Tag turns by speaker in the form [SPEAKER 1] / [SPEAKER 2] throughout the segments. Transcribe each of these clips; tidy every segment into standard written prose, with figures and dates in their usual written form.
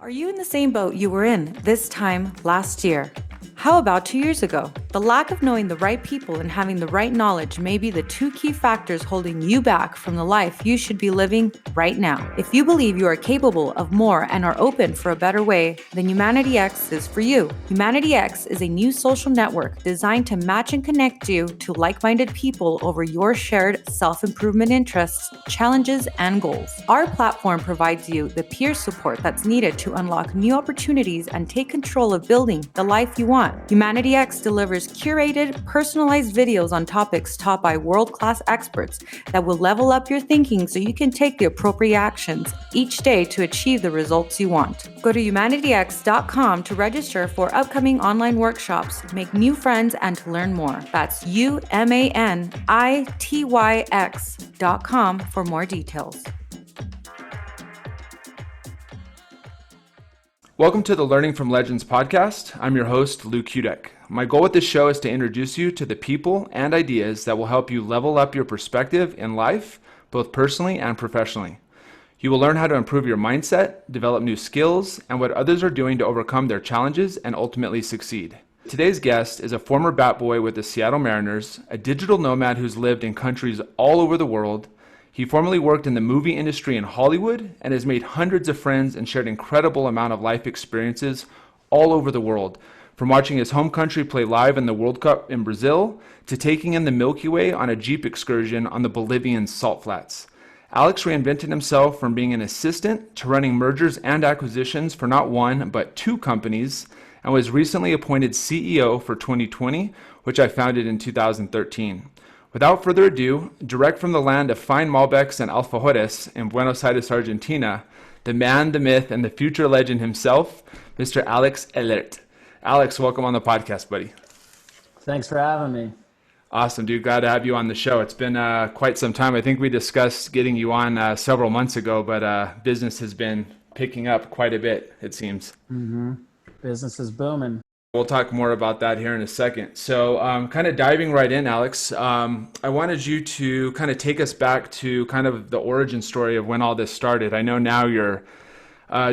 [SPEAKER 1] Are you in the same boat you were in this time last year? How about 2 years ago? The lack of knowing the right people and having the right knowledge may be the two key factors holding you back from the life you should be living right now. If you believe you are capable of more and are open for a better way, then Humanity X is for you. Humanity X is a new social network designed to match and connect you to like-minded people over your shared self-improvement interests, challenges, and goals. Our platform provides you the peer support that's needed to unlock new opportunities and take control of building the life you want. Humanity X delivers curated, personalized videos on topics taught by world-class experts that will level up your thinking so you can take the appropriate actions each day to achieve the results you want. Go to humanityx.com to register for upcoming online workshops, make new friends, and to learn more. That's humanityx.com for more details.
[SPEAKER 2] Welcome to the Learning from Legends podcast. I'm your host, Lou Kudek. My goal with this show is to introduce you to the people and ideas that will help you level up your perspective in life, both personally and professionally. You will learn how to improve your mindset, develop new skills, and what others are doing to overcome their challenges and ultimately succeed. Today's guest is a former bat boy with the Seattle Mariners, a digital nomad who's lived in countries all over the world. He formerly worked in the movie industry in Hollywood and has made hundreds of friends and shared an incredible amount of life experiences all over the world, from watching his home country play live in the World Cup in Brazil to taking in the Milky Way on a Jeep excursion on the Bolivian salt flats. Alex reinvented himself from being an assistant to running mergers and acquisitions for not one, but two companies, and was recently appointed CEO for 2020, which I founded in 2013. Without further ado, direct from the land of fine Malbecs and alfajores in Buenos Aires, Argentina, the man, the myth, and the future legend himself, Mr. Alex Elert. Alex, welcome on the podcast, buddy.
[SPEAKER 3] Thanks for having me.
[SPEAKER 2] Awesome, dude. Glad to have you on the show. It's been quite some time. I think we discussed getting you on several months ago, but business has been picking up quite a bit, it seems.
[SPEAKER 3] Mm-hmm. Business is booming.
[SPEAKER 2] We'll talk more about that here in a second. So kind of diving right in, Alex, I wanted you to kind of take us back to kind of the origin story of when all this started. I know now you're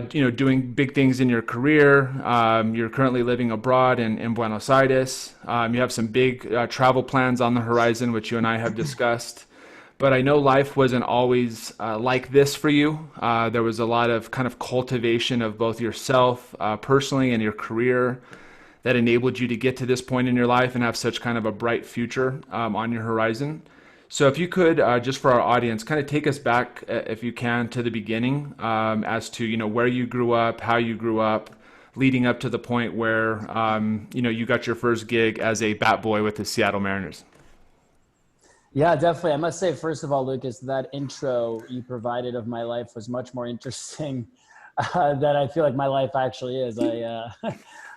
[SPEAKER 2] doing big things in your career. You're currently living abroad in Buenos Aires. You have some big travel plans on the horizon, which you and I have discussed. But I know life wasn't always like this for you. There was a lot of kind of cultivation of both yourself personally and your career that enabled you to get to this point in your life and have such kind of a bright future on your horizon. So if you could, just for our audience, kind of take us back, if you can, to the beginning as to, where you grew up, how you grew up, leading up to the point where, you got your first gig as a bat boy with the Seattle Mariners.
[SPEAKER 3] Yeah, definitely. I must say, first of all, Lucas, that intro you provided of my life was much more interesting than I feel like my life actually is.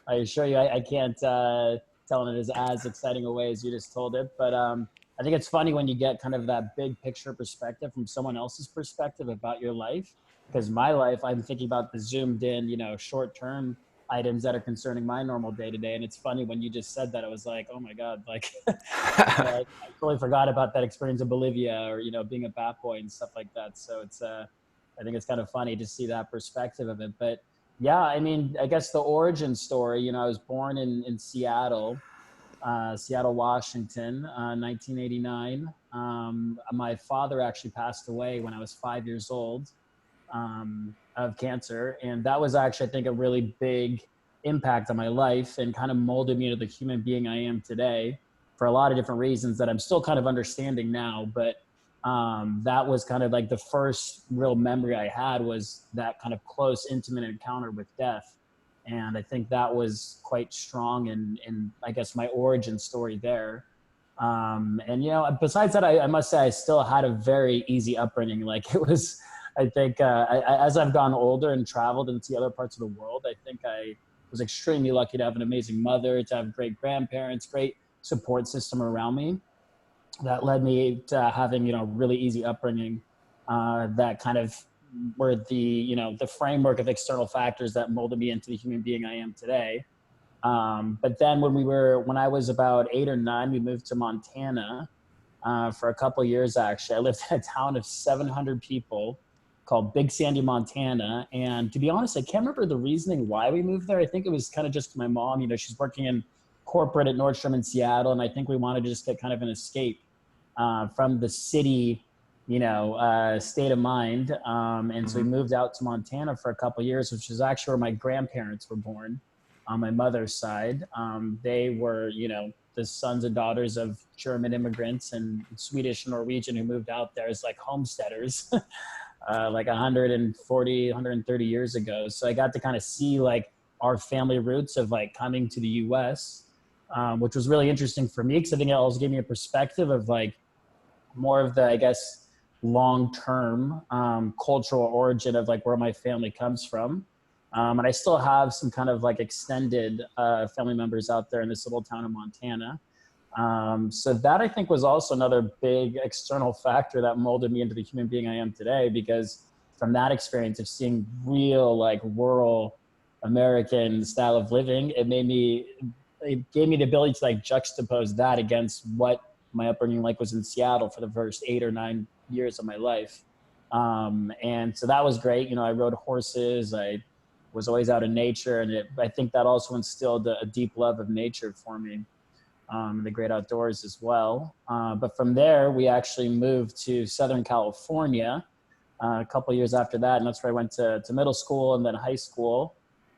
[SPEAKER 3] I assure you, I can't tell it as exciting a way as you just told it. But I think it's funny when you get kind of that big picture perspective from someone else's perspective about your life. Because my life, I'm thinking about the zoomed in, short-term items that are concerning my normal day-to-day. And it's funny when you just said that, I was like, oh my God, like I totally forgot about that experience in Bolivia or, being a bat boy and stuff like that. So it's, I think it's kind of funny to see that perspective of it. But yeah, I mean, I guess the origin story, I was born in Seattle, Washington, 1989. My father actually passed away when I was 5 years old of cancer. And that was actually, I think, a really big impact on my life and kind of molded me into the human being I am today for a lot of different reasons that I'm still kind of understanding now. But that was kind of like the first real memory I had was that kind of close, intimate encounter with death. And I think that was quite strong in I guess, my origin story there. And, besides that, I must say I still had a very easy upbringing. Like it was, I think, as I've gotten older and traveled into other parts of the world, I think I was extremely lucky to have an amazing mother, to have great grandparents, great support system around me. That led me to having, really easy upbringing that kind of were the framework of external factors that molded me into the human being I am today. But then when I was about 8 or 9, we moved to Montana for a couple of years, actually. I lived in a town of 700 people called Big Sandy, Montana. And to be honest, I can't remember the reasoning why we moved there. I think it was kind of just my mom, she's working in corporate at Nordstrom in Seattle. And I think we wanted to just get kind of an escape from the city, state of mind. And so we moved out to Montana for a couple of years, which is actually where my grandparents were born on my mother's side. They were, the sons and daughters of German immigrants and Swedish and Norwegian who moved out there as like homesteaders, like 140, 130 years ago. So I got to kind of see like our family roots of like coming to the US, which was really interesting for me because I think it also gave me a perspective of like more of the, I guess, long-term cultural origin of like where my family comes from. And I still have some kind of like extended family members out there in this little town of Montana. So that I think was also another big external factor that molded me into the human being I am today, because from that experience of seeing real like rural American style of living, it gave me the ability to like juxtapose that against what my upbringing like was in Seattle for the first 8 or 9 years of my life. And so that was great. I rode horses. I was always out in nature. And I think that also instilled a deep love of nature for me, the great outdoors as well. But from there, we actually moved to Southern California a couple of years after that. And that's where I went to middle school and then high school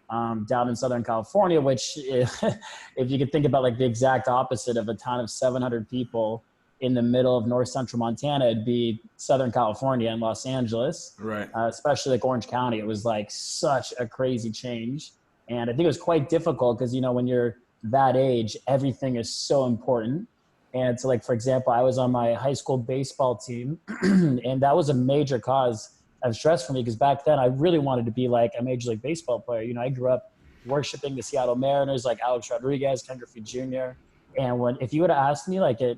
[SPEAKER 3] down in Southern California, which if you could think about like the exact opposite of a town of 700 people in the middle of north central Montana, it'd be Southern California and Los Angeles,
[SPEAKER 2] right?
[SPEAKER 3] Especially like Orange County. It was like such a crazy change. And I think it was quite difficult because, when you're that age, everything is so important. And so like, for example, I was on my high school baseball team and that was a major cause of stress for me because back then I really wanted to be like a Major League Baseball player. I grew up worshiping the Seattle Mariners, like Alex Rodriguez, Ken Griffey Jr. And if you would have asked me like at,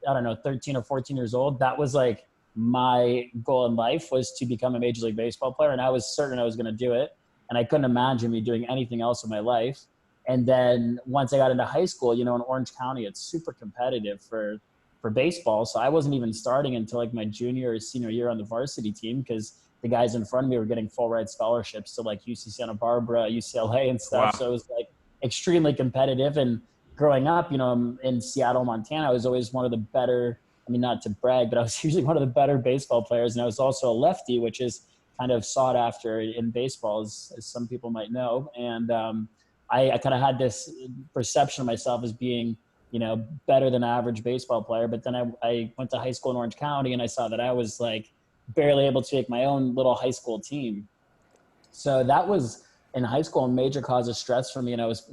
[SPEAKER 3] I don't know, 13 or 14 years old, that was like my goal in life was to become a Major League Baseball player. And I was certain I was going to do it. And I couldn't imagine me doing anything else in my life. And then once I got into high school, in Orange County, it's super competitive for baseball. So I wasn't even starting until like my junior or senior year on the varsity team because the guys in front of me were getting full ride scholarships to like UC Santa Barbara, UCLA and stuff. Wow. So it was like extremely competitive. And growing up, in Seattle, Montana, I was always one of the better, not to brag, but I was usually one of the better baseball players. And I was also a lefty, which is kind of sought after in baseball, as some people might know. And I kind of had this perception of myself as being, better than average baseball player. But then I went to high school in Orange County and I saw that I was like barely able to make my own little high school team. So that was in high school a major cause of stress for me. And I was,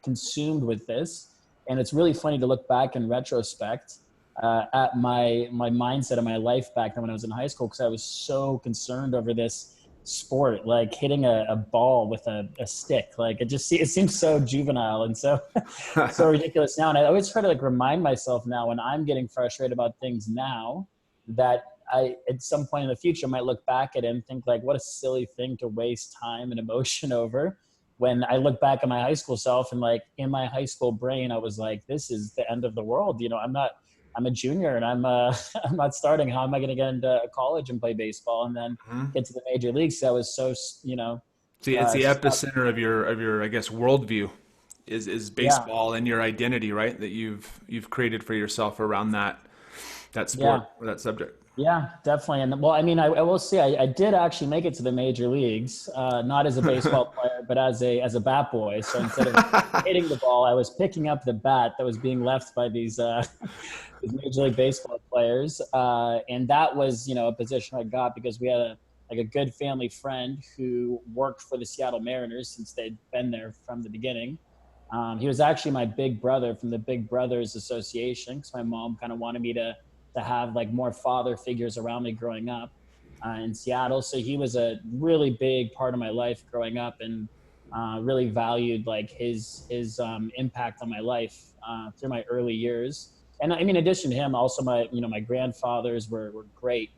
[SPEAKER 3] consumed with this. And it's really funny to look back in retrospect at my mindset of my life back then when I was in high school, because I was so concerned over this sport, like hitting a ball with a stick. Like it seems so juvenile and so ridiculous now. And I always try to like remind myself now when I'm getting frustrated about things now that I, at some point in the future, might look back at it and think like, what a silly thing to waste time and emotion over. When I look back at my high school self and like in my high school brain, I was like, this is the end of the world. I'm a junior and I'm not starting. How am I going to get into college and play baseball and then get to the major leagues? So I was so,
[SPEAKER 2] See, it's the epicenter of your, I guess, worldview is baseball and your identity, right? That you've created for yourself around that sport or that subject.
[SPEAKER 3] Yeah, definitely. And well, I will say I did actually make it to the major leagues, not as a baseball player, but as a bat boy. So instead of hitting the ball, I was picking up the bat that was being left by these Major League Baseball players. And that was, a position I got because we had a good family friend who worked for the Seattle Mariners since they'd been there from the beginning. He was actually my big brother from the Big Brothers Association because my mom kind of wanted me to have like more father figures around me growing up in Seattle. So he was a really big part of my life growing up and really valued like his impact on my life through my early years. And in addition to him, also my grandfathers were great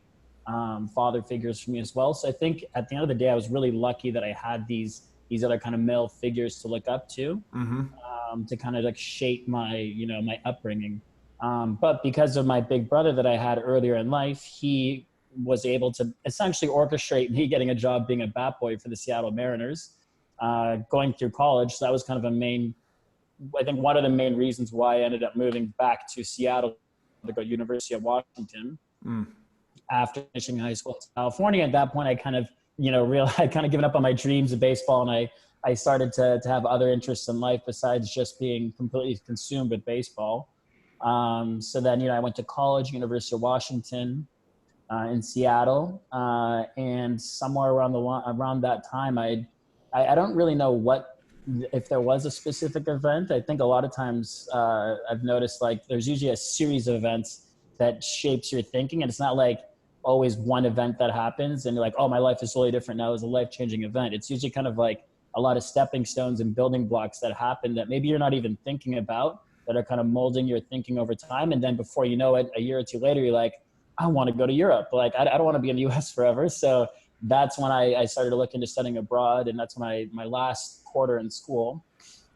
[SPEAKER 3] father figures for me as well. So I think at the end of the day, I was really lucky that I had these other kind of male figures to look up to, to kind of like shape my, my upbringing. But because of my big brother that I had earlier in life, he was able to essentially orchestrate me getting a job being a bat boy for the Seattle Mariners, going through college. So that was kind of I think one of the main reasons why I ended up moving back to Seattle to go to University of Washington after finishing high school in California. At that point, I kind of, I'd kind of given up on my dreams of baseball, and I started to have other interests in life besides just being completely consumed with baseball. So then, I went to college, University of Washington in Seattle, and somewhere around that time, I don't really know if there was a specific event. I think a lot of times I've noticed like there's usually a series of events that shapes your thinking, and it's not like always one event that happens and you're like, oh, my life is totally different now. It was a life-changing event. It's usually kind of like a lot of stepping stones and building blocks that happen that maybe you're not even thinking about, that are kind of molding your thinking over time. And then before you know it, a year or two later, you're like, I want to go to Europe. Like, I don't want to be in the US forever. So that's when I started to look into studying abroad. And that's when my last quarter in school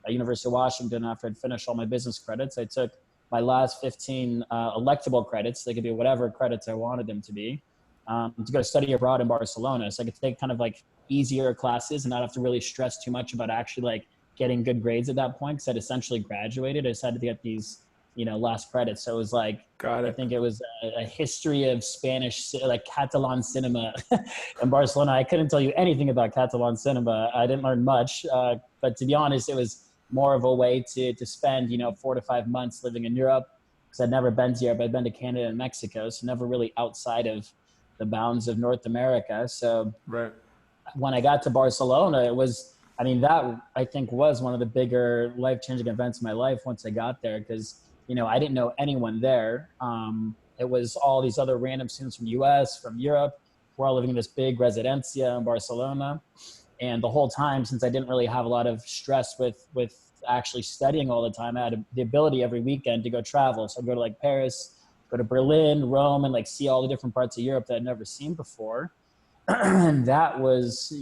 [SPEAKER 3] at University of Washington, after I'd finished all my business credits, I took my last 15 electable credits. They could be whatever credits I wanted them to be, to go study abroad in Barcelona. So I could take kind of like easier classes and not have to really stress too much about actually like getting good grades at that point, because I'd essentially graduated. I decided to get these, last credits. So it was like, I think it was a history of Spanish, like Catalan cinema in Barcelona. I couldn't tell you anything about Catalan cinema. I didn't learn much, but to be honest, it was more of a way to spend, 4 to 5 months living in Europe, because I'd never been to Europe. I'd been to Canada and Mexico, so never really outside of the bounds of North America. So when I got to Barcelona, that I think was one of the bigger life-changing events in my life once I got there, because I didn't know anyone there. It was all these other random students from the US, from Europe. We're all living in this big residencia in Barcelona. And the whole time, since I didn't really have a lot of stress with actually studying all the time, I had the ability every weekend to go travel. So I'd go to like Paris, go to Berlin, Rome, and like see all the different parts of Europe that I'd never seen before. And that was,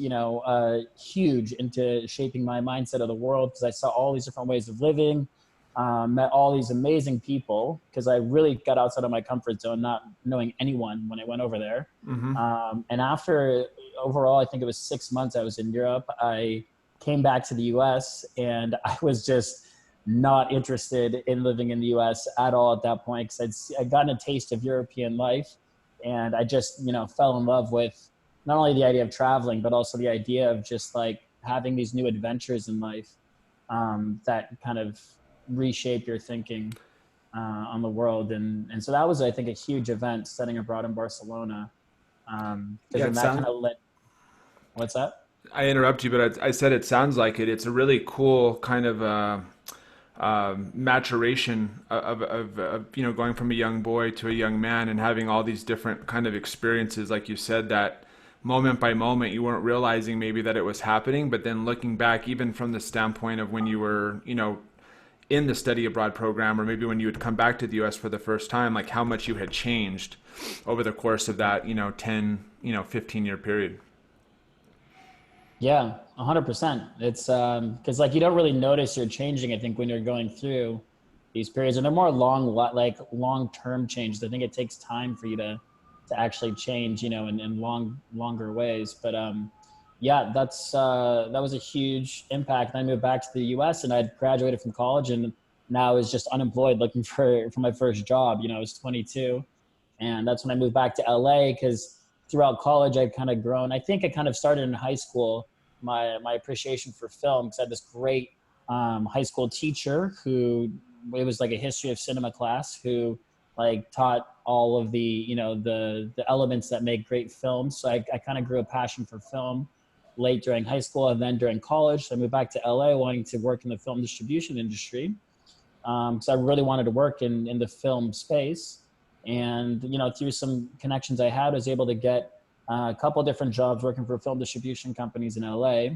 [SPEAKER 3] huge into shaping my mindset of the world, because I saw all these different ways of living. Met all these amazing people, because I really got outside of my comfort zone, not knowing anyone when I went over there. And after overall, I think it was 6 months I was in Europe, I came back to the US, and I was just not interested in living in the US at all at that point, because I'd gotten a taste of European life, and I just, fell in love with not only the idea of traveling, but also the idea of just like having these new adventures in life that kind of reshape your thinking on the world. And so that was, I think, a huge event, studying abroad in Barcelona. What's that?
[SPEAKER 2] I interrupt you, but I said it sounds like it. It's a really cool kind of maturation of going from a young boy to a young man and having all these different kind of experiences, like you said, that moment by moment you weren't realizing maybe that it was happening, but then looking back, even from the standpoint of when you were, in the study abroad program, or maybe when you would come back to the US for the first time, like how much you had changed over the course of that, 10, 15-year period.
[SPEAKER 3] Yeah, 100%. It's because like you don't really notice you're changing, I think, when you're going through these periods, and they're more long-term changes. I think it takes time for you to actually change, in longer ways. But yeah, that was a huge impact. And I moved back to the US, and I'd graduated from college, and now I was just unemployed looking for my first job. I was 22, and that's when I moved back to LA, because throughout college I'd kind of grown. I think I kind of started in high school, my appreciation for film, because I had this great high school teacher who, it was like a history of cinema class, who like taught all of the, the elements that make great films. So I kind of grew a passion for film late during high school, and then during college. So I moved back to LA wanting to work in the film distribution industry. So I really wanted to work in the film space. And, through some connections I had, I was able to get a couple of different jobs working for film distribution companies in LA.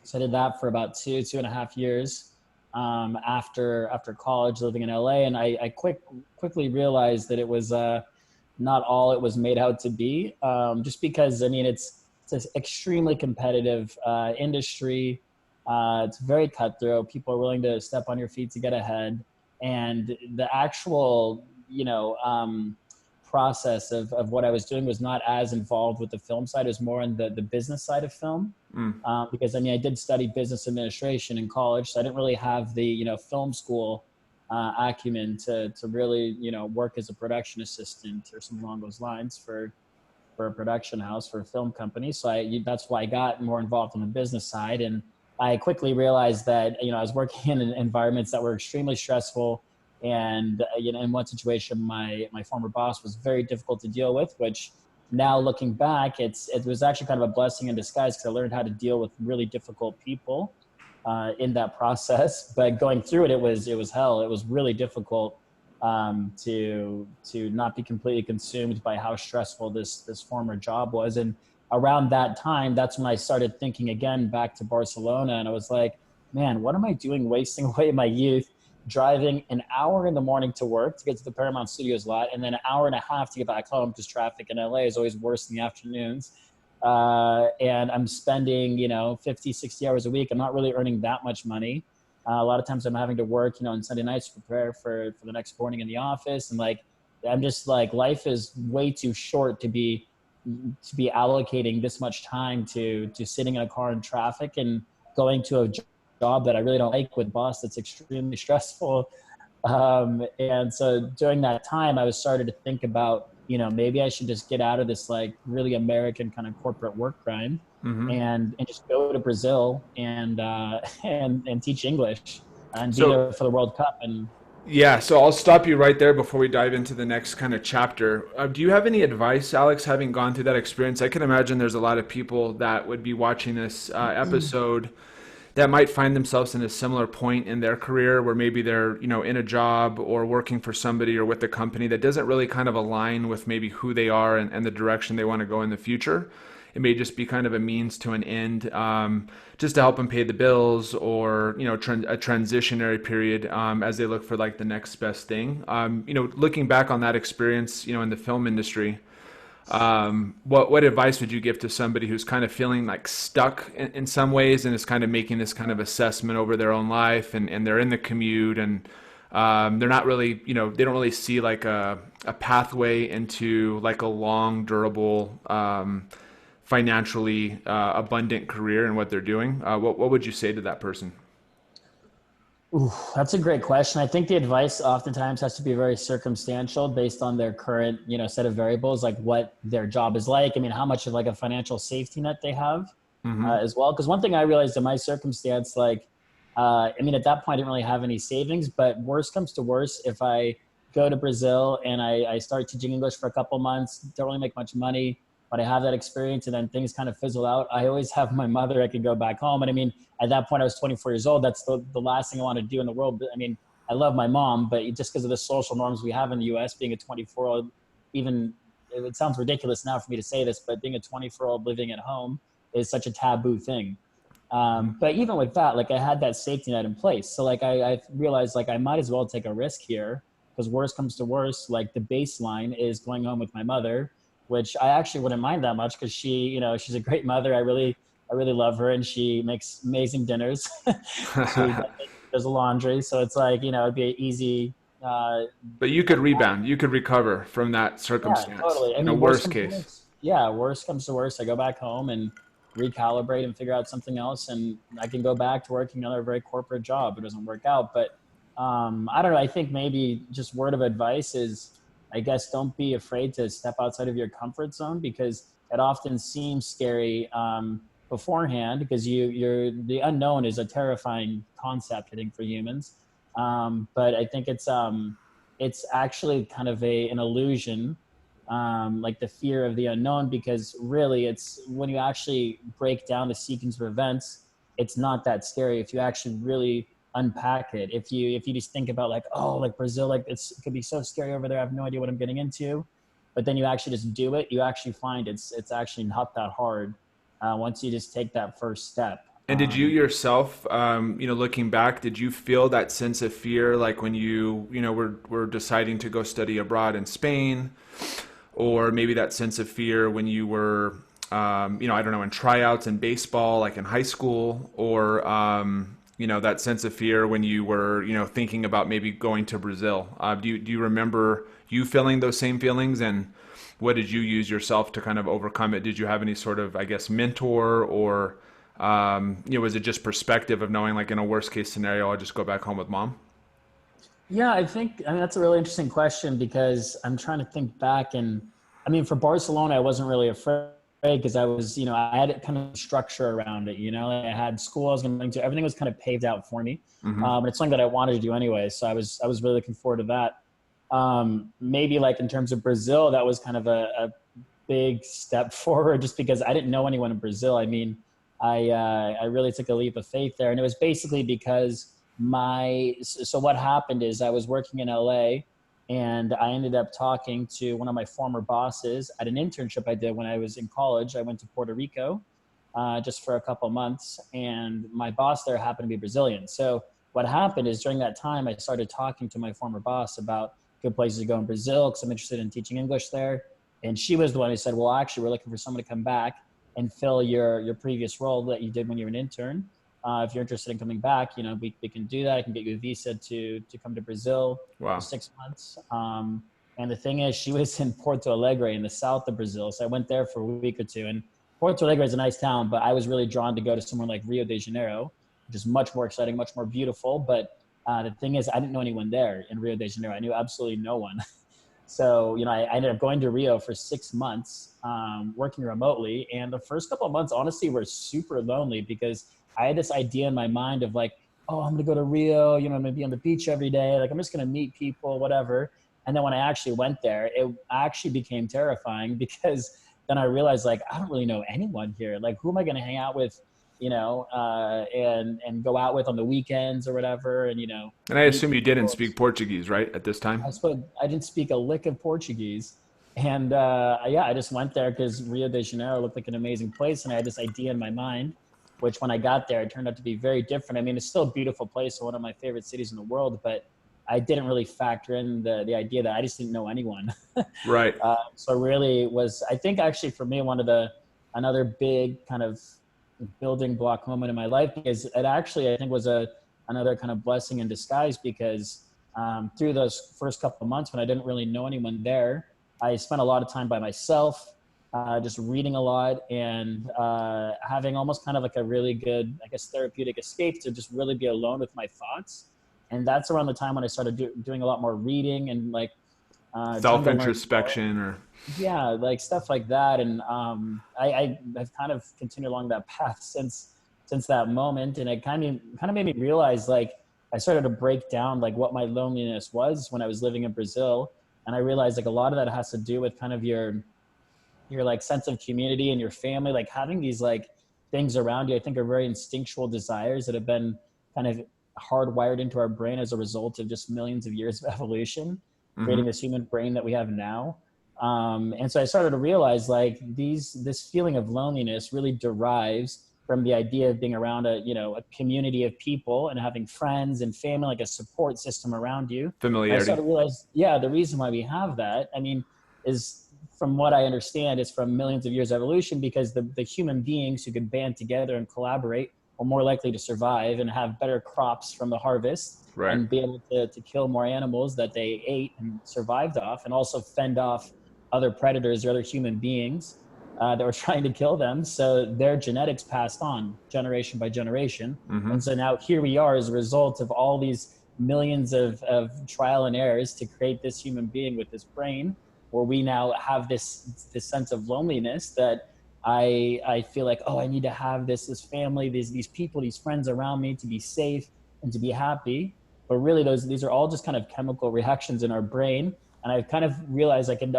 [SPEAKER 3] So I did that for about 2.5 years after college, living in LA. And I quickly realized that it was not all it was made out to be, just because, it's an extremely competitive industry. It's very cutthroat. People are willing to step on your feet to get ahead. And the actual, process of what I was doing was not as involved with the film side. It was more on the business side of film. Because I did study business administration in college, so I didn't really have the, film school acumen to really, work as a production assistant or something along those lines for a production house, for a film company. So that's why I got more involved in the business side. And I quickly realized that, I was working in environments that were extremely stressful. And, in one situation, my former boss was very difficult to deal with, which now looking back, it was actually kind of a blessing in disguise, because I learned how to deal with really difficult people in that process. But going through it, it was hell. It was really difficult to not be completely consumed by how stressful this former job was. And around that time, that's when I started thinking again back to Barcelona, and I was like, man, what am I doing wasting away my youth, driving an hour in the morning to work to get to the Paramount Studios lot, and then an hour and a half to get back home, because traffic in LA is always worse in the afternoons. And I'm spending, 50, 60 hours a week. I'm not really earning that much money. A lot of times I'm having to work, on Sunday nights to prepare for the next morning in the office. And I'm just like, life is way too short to be allocating this much time to sitting in a car in traffic and going to a job that I really don't like, with a boss that's extremely stressful. And so during that time, I was started to think about, maybe I should just get out of this really American kind of corporate work grind, and just go to Brazil and teach English and be there for the World Cup. And
[SPEAKER 2] yeah, so I'll stop you right there before we dive into the next kind of chapter. Do you have any advice, Alex, having gone through that experience? I can imagine there's a lot of people that would be watching this episode that might find themselves in a similar point in their career, where maybe they're, in a job or working for somebody or with a company that doesn't really kind of align with maybe who they are and the direction they want to go in the future. It may just be kind of a means to an end, just to help them pay the bills, or, a transitionary period as they look for the next best thing. Looking back on that experience, in the film industry, what advice would you give to somebody who's kind of feeling stuck in some ways, and is kind of making this kind of assessment over their own life, and they're in the commute, and they're not really, they don't really see a pathway into a long, durable, financially abundant career in what they're doing? What would you say to that person?
[SPEAKER 3] Ooh, that's a great question. I think the advice oftentimes has to be very circumstantial, based on their current, set of variables, like what their job is like. How much of a financial safety net they have as well. Because one thing I realized in my circumstance, at that point I didn't really have any savings, but worst comes to worst, if I go to Brazil and I start teaching English for a couple months, don't really make much money, but I have that experience, and then things kind of fizzle out, I always have my mother. I can go back home. And at that point I was 24 years old. That's the last thing I want to do in the world. I love my mom, but just because of the social norms we have in the US, being a 24-year-old, even, it sounds ridiculous now for me to say this, but being a 24-year-old living at home is such a taboo thing. But even with that, I had that safety net in place. So I realized I might as well take a risk here, because worst comes to worst, the baseline is going home with my mother, which I actually wouldn't mind that much, because she, she's a great mother. I really love her, and she makes amazing dinners. She does the laundry. So it's it'd be an easy.
[SPEAKER 2] But you could rebound. You could recover from that circumstance.
[SPEAKER 3] Yeah, totally.
[SPEAKER 2] Worst case.
[SPEAKER 3] Worst comes to worst, I go back home and recalibrate and figure out something else, and I can go back to working another very corporate job. It doesn't work out, but I don't know. I think maybe just word of advice is, I guess, don't be afraid to step outside of your comfort zone, because it often seems scary beforehand, because the unknown is a terrifying concept, I think, for humans. But I think it's actually kind of an illusion, the fear of the unknown, because really it's when you actually break down the sequence of events, it's not that scary if you actually really unpack it. If you just think about Brazil, it could be so scary over there, I have no idea what I'm getting into, but then you actually just do it, you actually find it's actually not that hard once you just take that first step.
[SPEAKER 2] And did you yourself, looking back, did you feel that sense of fear, when you were deciding to go study abroad in Spain, or maybe that sense of fear when you were I don't know, in tryouts in baseball, in high school, or that sense of fear when you were, thinking about maybe going to Brazil? Do you remember you feeling those same feelings, and what did you use yourself to kind of overcome it? Did you have any sort of, I guess, mentor, or, was it just perspective of knowing, like, in a worst case scenario, I'll just go back home with mom?
[SPEAKER 3] Yeah, I mean, that's a really interesting question because I'm trying to think back. And I mean, for Barcelona, I wasn't really afraid because I was, I had kind of structure around it, like I had school I was going to, everything was kind of paved out for me.
[SPEAKER 2] Hmm.
[SPEAKER 3] And it's something that I wanted to do anyway. So I was really looking forward to that. Maybe like in terms of Brazil, that was kind of a big step forward just because I didn't know anyone in Brazil. I mean, I really took a leap of faith there. And it was basically because so what happened is I was working in LA and I ended up talking to one of my former bosses at an internship I did when I was in college. I went to Puerto Rico just for a couple months, and my boss there happened to be Brazilian. So what happened is during that time, I started talking to my former boss about good places to go in Brazil because I'm interested in teaching English there. And she was the one who said, well, actually, we're looking for someone to come back and fill your previous role that you did when you were an intern. If you're interested in coming back, we can do that. I can get you a visa to come to Brazil for
[SPEAKER 2] Wow.
[SPEAKER 3] 6 months. And the thing is, she was in Porto Alegre in the south of Brazil. So I went there for a week or two. And Porto Alegre is a nice town, but I was really drawn to go to somewhere like Rio de Janeiro, which is much more exciting, much more beautiful. But the thing is, I didn't know anyone there in Rio de Janeiro. I knew absolutely no one. So, I ended up going to Rio for 6 months, working remotely. And the first couple of months, honestly, were super lonely because I had this idea in my mind of like, oh, I'm going to go to Rio, I'm going to be on the beach every day. Like, I'm just going to meet people, whatever. And then when I actually went there, it actually became terrifying because then I realized, like, I don't really know anyone here. Like, who am I going to hang out with, and go out with on the weekends or whatever, and,
[SPEAKER 2] And I
[SPEAKER 3] meet
[SPEAKER 2] assume you didn't
[SPEAKER 3] people.
[SPEAKER 2] speak Portuguese, right, at this time?
[SPEAKER 3] I didn't speak a lick of Portuguese. And yeah, I just went there because Rio de Janeiro looked like an amazing place. And I had this idea in my mind, which when I got there, it turned out to be very different. I mean, it's still a beautiful place, one of my favorite cities in the world, but I didn't really factor in the idea that I just didn't know anyone.
[SPEAKER 2] Right.
[SPEAKER 3] So really was, I think actually for me, another big kind of building block moment in my life, because it actually, I think was another kind of blessing in disguise because through those first couple of months when I didn't really know anyone there, I spent a lot of time by myself, just reading a lot and having almost kind of like a really good, I guess, therapeutic escape to just really be alone with my thoughts. And that's around the time when I started doing a lot more reading and like trying to learn more.
[SPEAKER 2] Self-introspection or...
[SPEAKER 3] Yeah, like stuff like that. And I've kind of continued along that path since that moment. And it kind of made me realize, like, I started to break down like what my loneliness was when I was living in Brazil. And I realized like a lot of that has to do with kind of your like sense of community and your family, like having these like things around you, I think are very instinctual desires that have been kind of hardwired into our brain as a result of just millions of years of evolution,
[SPEAKER 2] Hmm.
[SPEAKER 3] creating this human brain that we have now. And so I started to realize like this feeling of loneliness really derives from the idea of being around a community of people and having friends and family, like a support system around you. And I
[SPEAKER 2] Familiarity.
[SPEAKER 3] started to realize, yeah, the reason why we have that, I mean, is from what I understand, is from millions of years of evolution, because the human beings who could band together and collaborate are more likely to survive and have better crops from the harvest
[SPEAKER 2] Right.
[SPEAKER 3] and be able to kill more animals that they ate and survived off, and also fend off other predators or other human beings that were trying to kill them. So their genetics passed on generation by generation.
[SPEAKER 2] Hmm.
[SPEAKER 3] And so now here we are as a result of all these millions of trial and errors to create this human being with this brain, where we now have this sense of loneliness that I feel like, oh, I need to have this family, these people, these friends around me to be safe and to be happy. But really these are all just kind of chemical reactions in our brain. And I've kind of realized I could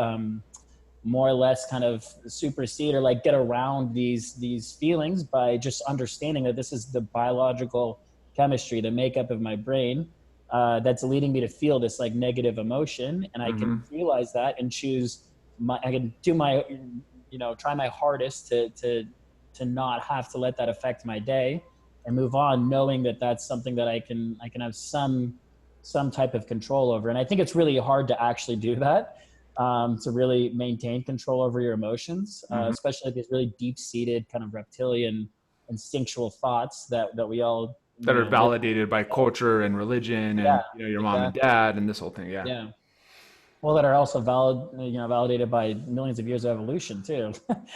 [SPEAKER 3] more or less kind of supersede or like get around these feelings by just understanding that this is the biological chemistry, the makeup of my brain, that's leading me to feel this like negative emotion. And I
[SPEAKER 2] Hmm.
[SPEAKER 3] can realize that and I can do my, try my hardest to not have to let that affect my day and move on, knowing that that's something that I can have some type of control over. And I think it's really hard to actually do that, to really maintain control over your emotions,
[SPEAKER 2] Hmm.
[SPEAKER 3] especially like these really deep-seated kind of reptilian instinctual thoughts that we all
[SPEAKER 2] that are
[SPEAKER 3] Really,
[SPEAKER 2] validated by culture and religion and,
[SPEAKER 3] yeah,
[SPEAKER 2] your mom and
[SPEAKER 3] exactly.
[SPEAKER 2] dad and this whole thing. Yeah.
[SPEAKER 3] Yeah. Well, that are also validated by millions of years of evolution too.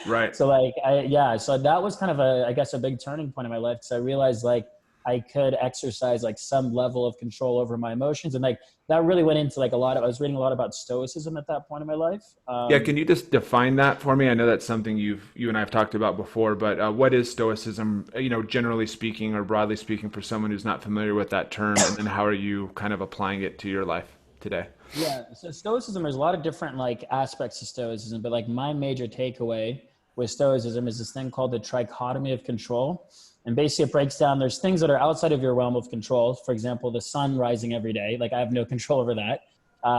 [SPEAKER 2] Right.
[SPEAKER 3] So like, yeah, so that was kind of a, I guess, a big turning point in my life. Cause I realized like I could exercise like some level of control over my emotions. And like, that really went into like I was reading a lot about stoicism at that point in my life.
[SPEAKER 2] Yeah. Can you just define that for me? I know that's something you and I've talked about before, but what is Stoicism, generally speaking or broadly speaking for someone who's not familiar with that term? And then how are you kind of applying it to your life today?
[SPEAKER 3] Yeah, so Stoicism, there's a lot of different like aspects of Stoicism, but like my major takeaway with Stoicism is this thing called the trichotomy of control. And basically it breaks down, there's things that are outside of your realm of control. For example, the sun rising every day, like I have no control over that.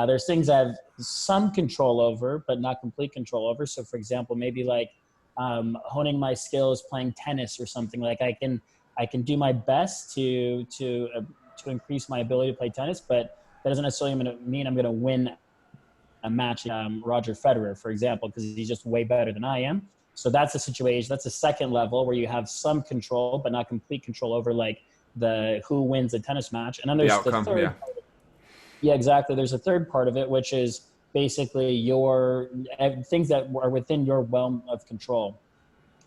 [SPEAKER 3] There's things I have some control over, but not complete control over. So for example, maybe like honing my skills, playing tennis or something, like I can do my best to increase my ability to play tennis, but that doesn't necessarily mean I'm going to win a match. Roger Federer, for example, because he's just way better than I am. So that's a situation. That's a second level where you have some control, but not complete control over like the who wins a tennis match. And then
[SPEAKER 2] The
[SPEAKER 3] there's the
[SPEAKER 2] outcome.
[SPEAKER 3] third.
[SPEAKER 2] Yeah.
[SPEAKER 3] Yeah, exactly. There's a third part of it, which is basically your things that are within your realm of control.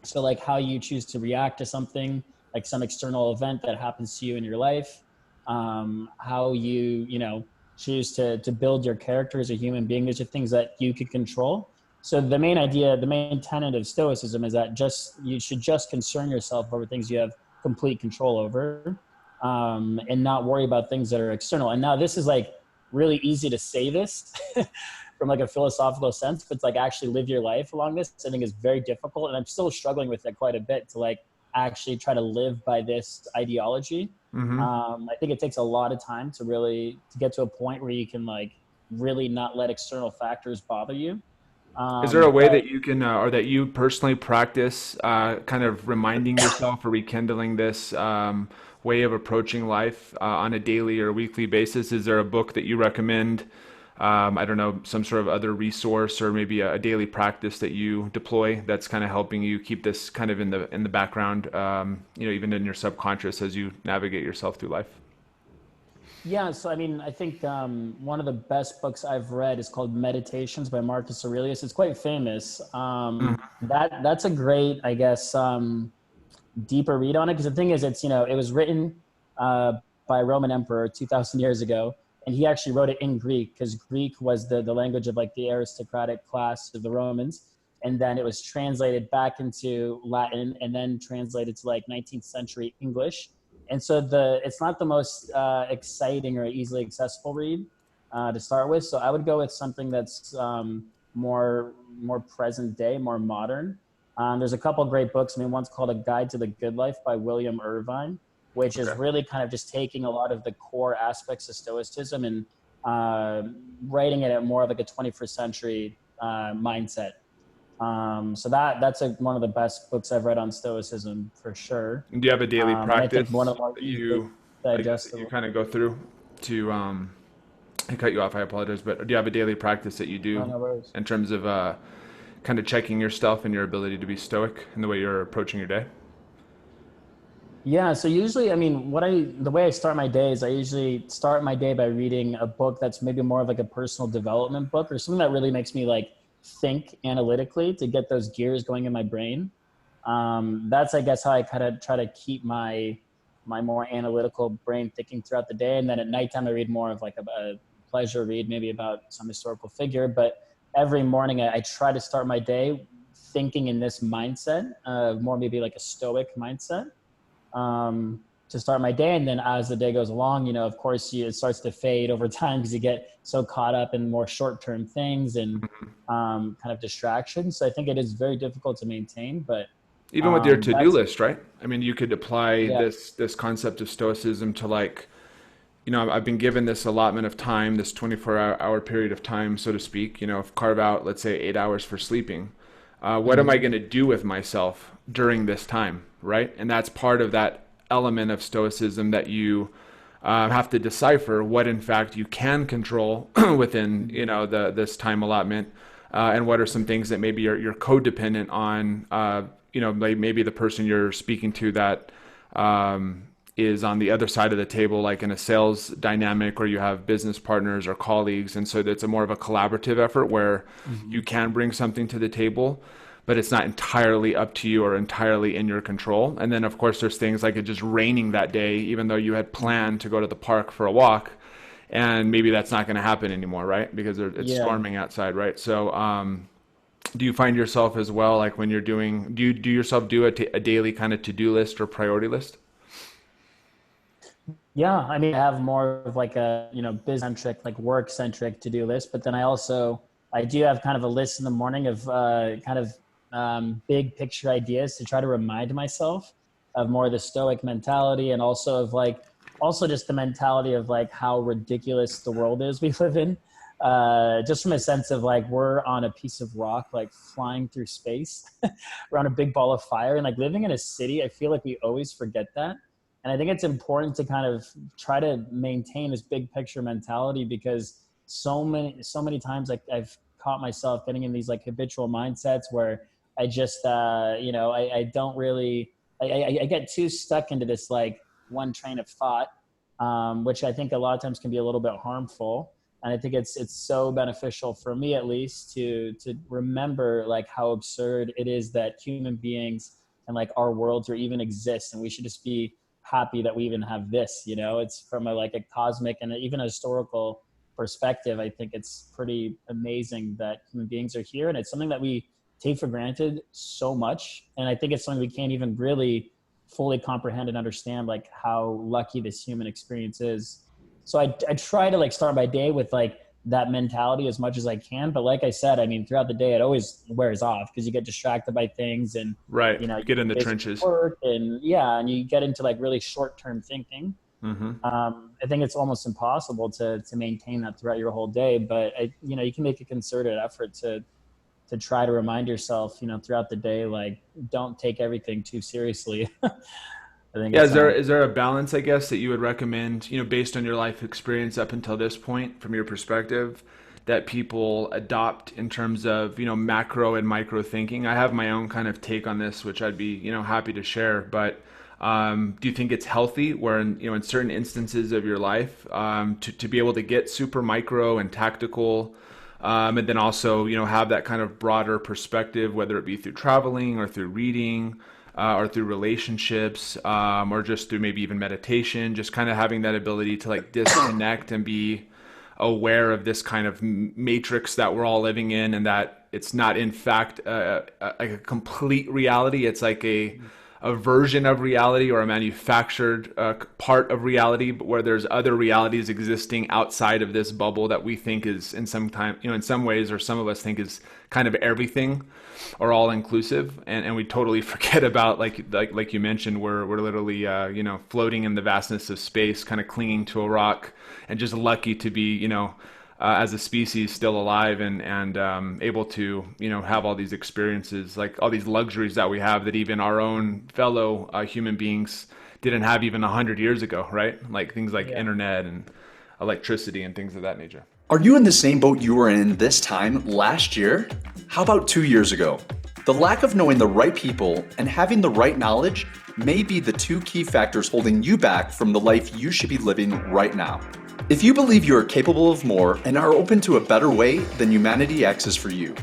[SPEAKER 3] So like how you choose to react to something, like some external event that happens to you in your life, how you choose to build your character as a human being. These are things that you can control. So the main idea, the main tenet of Stoicism is that you should just concern yourself over things you have complete control over, and not worry about things that are external. And now this is like really easy to say this from like a philosophical sense, but to like actually live your life along this, I think is very difficult. And I'm still struggling with it quite a bit to like actually try to live by this ideology.
[SPEAKER 2] Hmm.
[SPEAKER 3] I think it takes a lot of time to get to a point where you can like really not let external factors bother you.
[SPEAKER 2] Is there a way
[SPEAKER 3] But
[SPEAKER 2] that you can, or that you personally practice, kind of reminding yourself or rekindling this way of approaching life on a daily or weekly basis? Is there a book that you recommend? I don't know, some sort of other resource or maybe a daily practice that you deploy that's kind of helping you keep this kind of in the background, even in your subconscious as you navigate yourself through life.
[SPEAKER 3] yeah, so I mean, I think one of the best books I've read is called Meditations by Marcus Aurelius. It's quite famous. That's a great, I guess, deeper read on it, because the thing is, it was written uh, by a Roman emperor 2,000 years ago, and he actually wrote it in Greek because Greek was the language of like the aristocratic class of the Romans, and then it was translated back into Latin and then translated to like 19th century English. And so it's not the most exciting or easily accessible read to start with. So I would go with something that's more present day, more modern. There's a couple of great books. I mean, one's called A Guide to the Good Life by William Irvine, which is
[SPEAKER 2] Okay.
[SPEAKER 3] really kind of just taking a lot of the core aspects of Stoicism and uh, writing it at more of like a 21st century mindset. So one of the best books I've read on Stoicism for sure.
[SPEAKER 2] And do you have a daily
[SPEAKER 3] And I think one
[SPEAKER 2] practice
[SPEAKER 3] of the more
[SPEAKER 2] that
[SPEAKER 3] easily
[SPEAKER 2] I guess, that you
[SPEAKER 3] digestible.
[SPEAKER 2] kind of go through to, I cut you off, I apologize, but do you have a daily practice that you
[SPEAKER 3] No,
[SPEAKER 2] do
[SPEAKER 3] no worries.
[SPEAKER 2] in terms of kind of checking yourself and your ability to be stoic in the way you're approaching your day?
[SPEAKER 3] Yeah, so usually, I mean, the way I start my day is I usually start my day by reading a book that's maybe more of like a personal development book or something that really makes me like think analytically to get those gears going in my brain. That's, I guess, how I kind of try to keep my more analytical brain thinking throughout the day. And then at nighttime, I read more of like a pleasure read, maybe about some historical figure. But every morning, I try to start my day thinking in this mindset, more maybe like a stoic mindset, to start my day. And then as the day goes along, of course, it starts to fade over time because you get so caught up in more short-term things and kind of distractions. So I think it is very difficult to maintain, but
[SPEAKER 2] Even with your to-do
[SPEAKER 3] that's,
[SPEAKER 2] list, right? I mean, you could apply
[SPEAKER 3] yeah.
[SPEAKER 2] this concept of stoicism to like, I've been given this allotment of time, this 24-hour period of time, so to speak, carve out, let's say, 8 hours for sleeping. What am I
[SPEAKER 3] Mhm.
[SPEAKER 2] going to do with myself during this time, right? And that's part of that element of stoicism that you have to decipher what, in fact, you can control within, this time allotment, and what are some things that maybe you're codependent on, like maybe the person you're speaking to that is on the other side of the table, like in a sales dynamic where you have business partners or colleagues. And so it's a more of a collaborative effort where you can bring something to the table, but it's not entirely up to you or entirely in your control. And then of course there's things like it just raining that day, even though you had planned to go to the park for a walk, and maybe that's not going to happen anymore, right? Because it's storming outside, right? So, do you find yourself as well, like when you're doing, do you yourself do a daily kind of to-do list or priority list?
[SPEAKER 3] Yeah, I mean, I have more of like a, business-centric, like work-centric to-do list, but then I do have kind of a list in the morning of big picture ideas to try to remind myself of more of the stoic mentality, and also of also just the mentality of like how ridiculous the world is we live in. Just from a sense of like, we're on a piece of rock, like flying through space. We're on a big ball of fire, and like living in a city, I feel like we always forget that. And I think it's important to kind of try to maintain this big picture mentality, because so many times like I've caught myself getting in these like habitual mindsets where I just, I don't really, I get too stuck into this like one train of thought, which I think a lot of times can be a little bit harmful. And I think it's so beneficial for me, at least, to remember like how absurd it is that human beings and like our worlds or even exist. And we should just be happy that we even have this, it's from a cosmic and even a historical perspective. I think it's pretty amazing that human beings are here, and it's something that we take for granted so much. And I think it's something we can't even really fully comprehend and understand, like how lucky this human experience is. So I try to like start my day with like that mentality as much as I can. But like I said, I mean, throughout the day, it always wears off because you get distracted by things, and
[SPEAKER 2] right,
[SPEAKER 3] you
[SPEAKER 2] get in the trenches,
[SPEAKER 3] work, and and you get into like really short-term thinking. I think it's almost impossible to maintain that throughout your whole day. But you can make a concerted effort to try to remind yourself, throughout the day, like don't take everything too seriously. I think
[SPEAKER 2] is there a balance, I guess, that you would recommend, based on your life experience up until this point, from your perspective, that people adopt in terms of, macro and micro thinking? I have my own kind of take on this, which I'd be, happy to share. But do you think it's healthy where, in certain instances of your life, to be able to get super micro and tactical, and then also, have that kind of broader perspective, whether it be through traveling or through reading, or through relationships, or just through maybe even meditation, just kind of having that ability to like disconnect and be aware of this kind of matrix that we're all living in, and that it's not in fact like a complete reality. It's like a version of reality, or a manufactured part of reality, but where there's other realities existing outside of this bubble that we think is in some ways, or some of us think is kind of everything or all inclusive, and we totally forget about like you mentioned, we're literally floating in the vastness of space, kind of clinging to a rock, and just lucky to be as a species still alive and able to have all these experiences, like all these luxuries that we have that even our own fellow human beings didn't have even 100 years ago, right? Like things like internet and electricity and things of that nature.
[SPEAKER 4] Are you in the same boat you were in this time last year? How about 2 years ago? The lack of knowing the right people and having the right knowledge may be the two key factors holding you back from the life you should be living right now. If you believe you are capable of more and are open to a better way, then Humanity X is for you.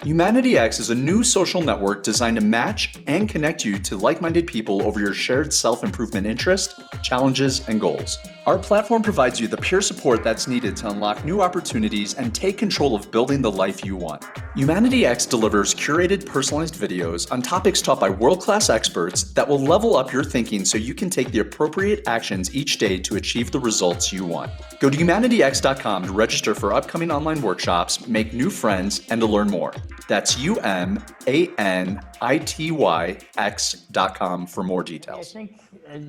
[SPEAKER 4] Humanity X is a new social network designed to match and connect you to like-minded people over your shared self-improvement interests, challenges, and goals. Our platform provides you the peer support that's needed to unlock new opportunities and take control of building the life you want. Humanity X delivers curated, personalized videos on topics taught by world-class experts that will level up your thinking so you can take the appropriate actions each day to achieve the results you want. Go to humanityx.com to register for upcoming online workshops, make new friends, and to learn more. That's humanityx.com for more details.
[SPEAKER 3] I think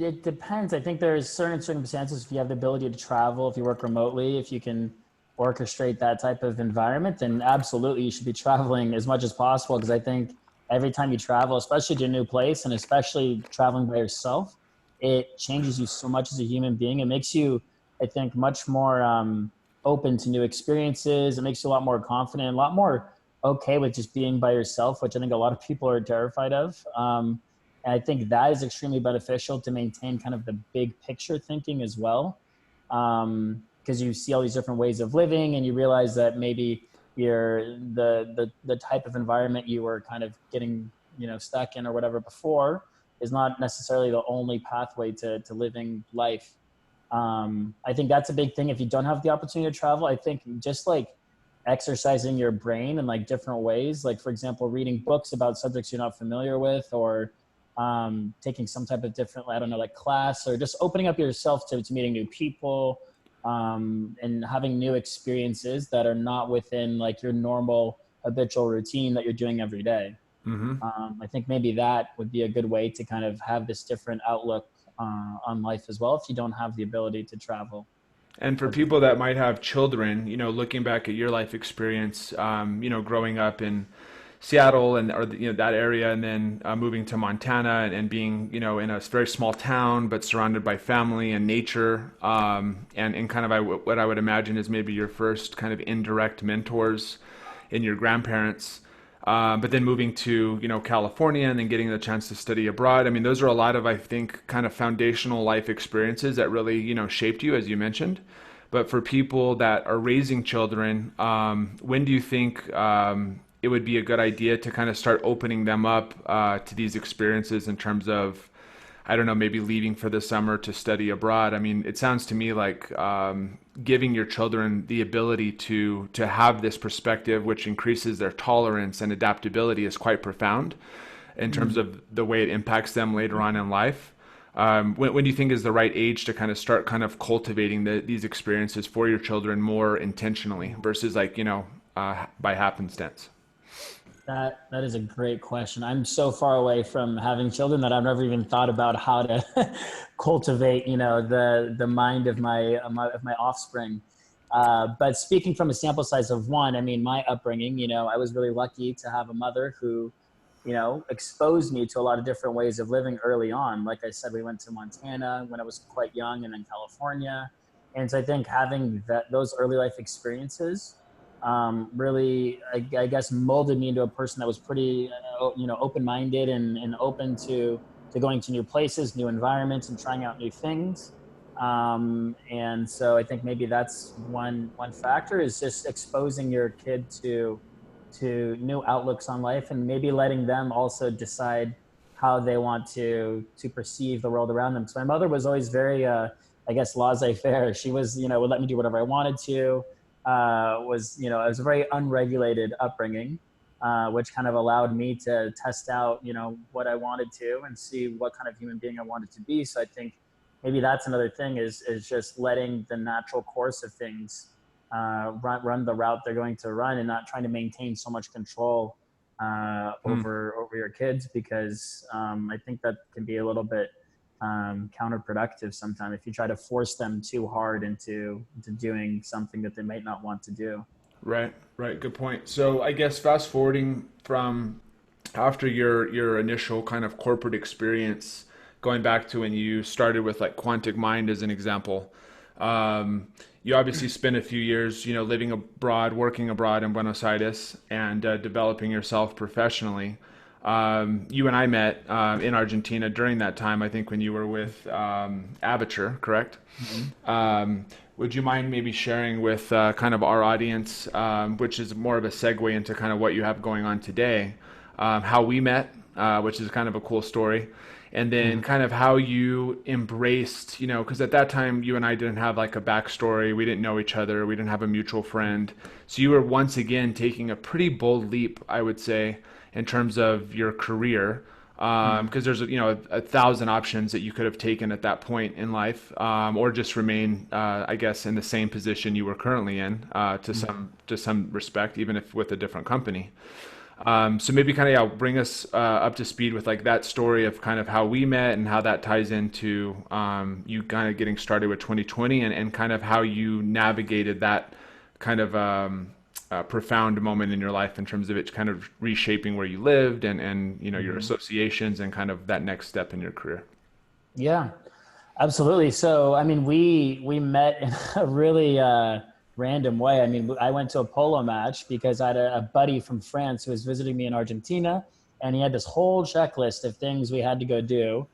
[SPEAKER 3] it depends. I think there's certain circumstances, if you have the ability to travel, if you work remotely, if you can orchestrate that type of environment, then absolutely you should be traveling as much as possible. Because I think every time you travel, especially to a new place, and especially traveling by yourself, it changes you so much as a human being. It makes you, I think, much more open to new experiences. It makes you a lot more confident, a lot more okay with just being by yourself, which I think a lot of people are terrified of. And I think that is extremely beneficial to maintain kind of the big picture thinking as well. Because you see all these different ways of living and you realize that maybe the type of environment you were kind of getting, stuck in or whatever before is not necessarily the only pathway to living life. I think that's a big thing. If you don't have the opportunity to travel, I think just like exercising your brain in like different ways, like for example, reading books about subjects you're not familiar with, or taking some type of different, I don't know, like class, or just opening up yourself to meeting new people, and having new experiences that are not within like your normal habitual routine that you're doing every day. I think maybe that would be a good way to kind of have this different outlook on life as well, if you don't have the ability to travel.
[SPEAKER 2] And for people that might have children, looking back at your life experience, growing up in Seattle or that area, and then moving to Montana and being in a very small town but surrounded by family and nature, and kind of what I would imagine is maybe your first kind of indirect mentors in your grandparents. But then moving to, California and then getting the chance to study abroad. I mean, those are a lot of, I think, kind of foundational life experiences that really, shaped you, as you mentioned. But for people that are raising children, when do you think it would be a good idea to kind of start opening them up to these experiences in terms of, I don't know, maybe leaving for the summer to study abroad? I mean, it sounds to me like giving your children the ability to have this perspective, which increases their tolerance and adaptability, is quite profound in terms of the way it impacts them later on in life. When do you think is the right age to kind of start kind of cultivating these experiences for your children more intentionally versus like, by happenstance?
[SPEAKER 3] That is a great question. I'm so far away from having children that I've never even thought about how to cultivate, the mind of my offspring. But speaking from a sample size of one, I mean, my upbringing, I was really lucky to have a mother who, exposed me to a lot of different ways of living early on. Like I said, we went to Montana when I was quite young, and then California. And so I think having those early life experiences really, I guess, molded me into a person that was pretty, open-minded and open to going to new places, new environments, and trying out new things. And so I think maybe that's one factor, is just exposing your kid to new outlooks on life, and maybe letting them also decide how they want to perceive the world around them. So my mother was always very, I guess, laissez-faire. She was, would let me do whatever I wanted to. It was a very unregulated upbringing, which kind of allowed me to test out, what I wanted to and see what kind of human being I wanted to be. So I think maybe that's another thing, is just letting the natural course of things run the route they're going to run, and not trying to maintain so much control over your kids, because I think that can be a little bit counterproductive sometimes if you try to force them too hard into doing something that they might not want to do.
[SPEAKER 2] Right. Good point. So I guess fast forwarding from after your initial kind of corporate experience, going back to when you started with like Quantic Mind as an example, you obviously spent a few years, living abroad, working abroad in Buenos Aires, and developing yourself professionally. You and I met in Argentina during that time, I think when you were with Aperture, correct? Mm-hmm. Would you mind maybe sharing with kind of our audience, which is more of a segue into kind of what you have going on today, how we met, which is kind of a cool story, and then kind of how you embraced, because at that time you and I didn't have like a backstory, we didn't know each other, we didn't have a mutual friend. So you were once again taking a pretty bold leap, I would say, in terms of your career, because there's a thousand options that you could have taken at that point in life, or just remain, I guess, in the same position you were currently in, to some respect, even if with a different company. So maybe kind of bring us up to speed with like that story of kind of how we met and how that ties into you kind of getting started with 2020, and kind of how you navigated that kind of profound moment in your life in terms of it kind of reshaping where you lived and your associations and kind of that next step in your career.
[SPEAKER 3] Yeah, absolutely. So, I mean, we met in a really random way. I mean, I went to a polo match because I had a buddy from France who was visiting me in Argentina, and he had this whole checklist of things we had to go do.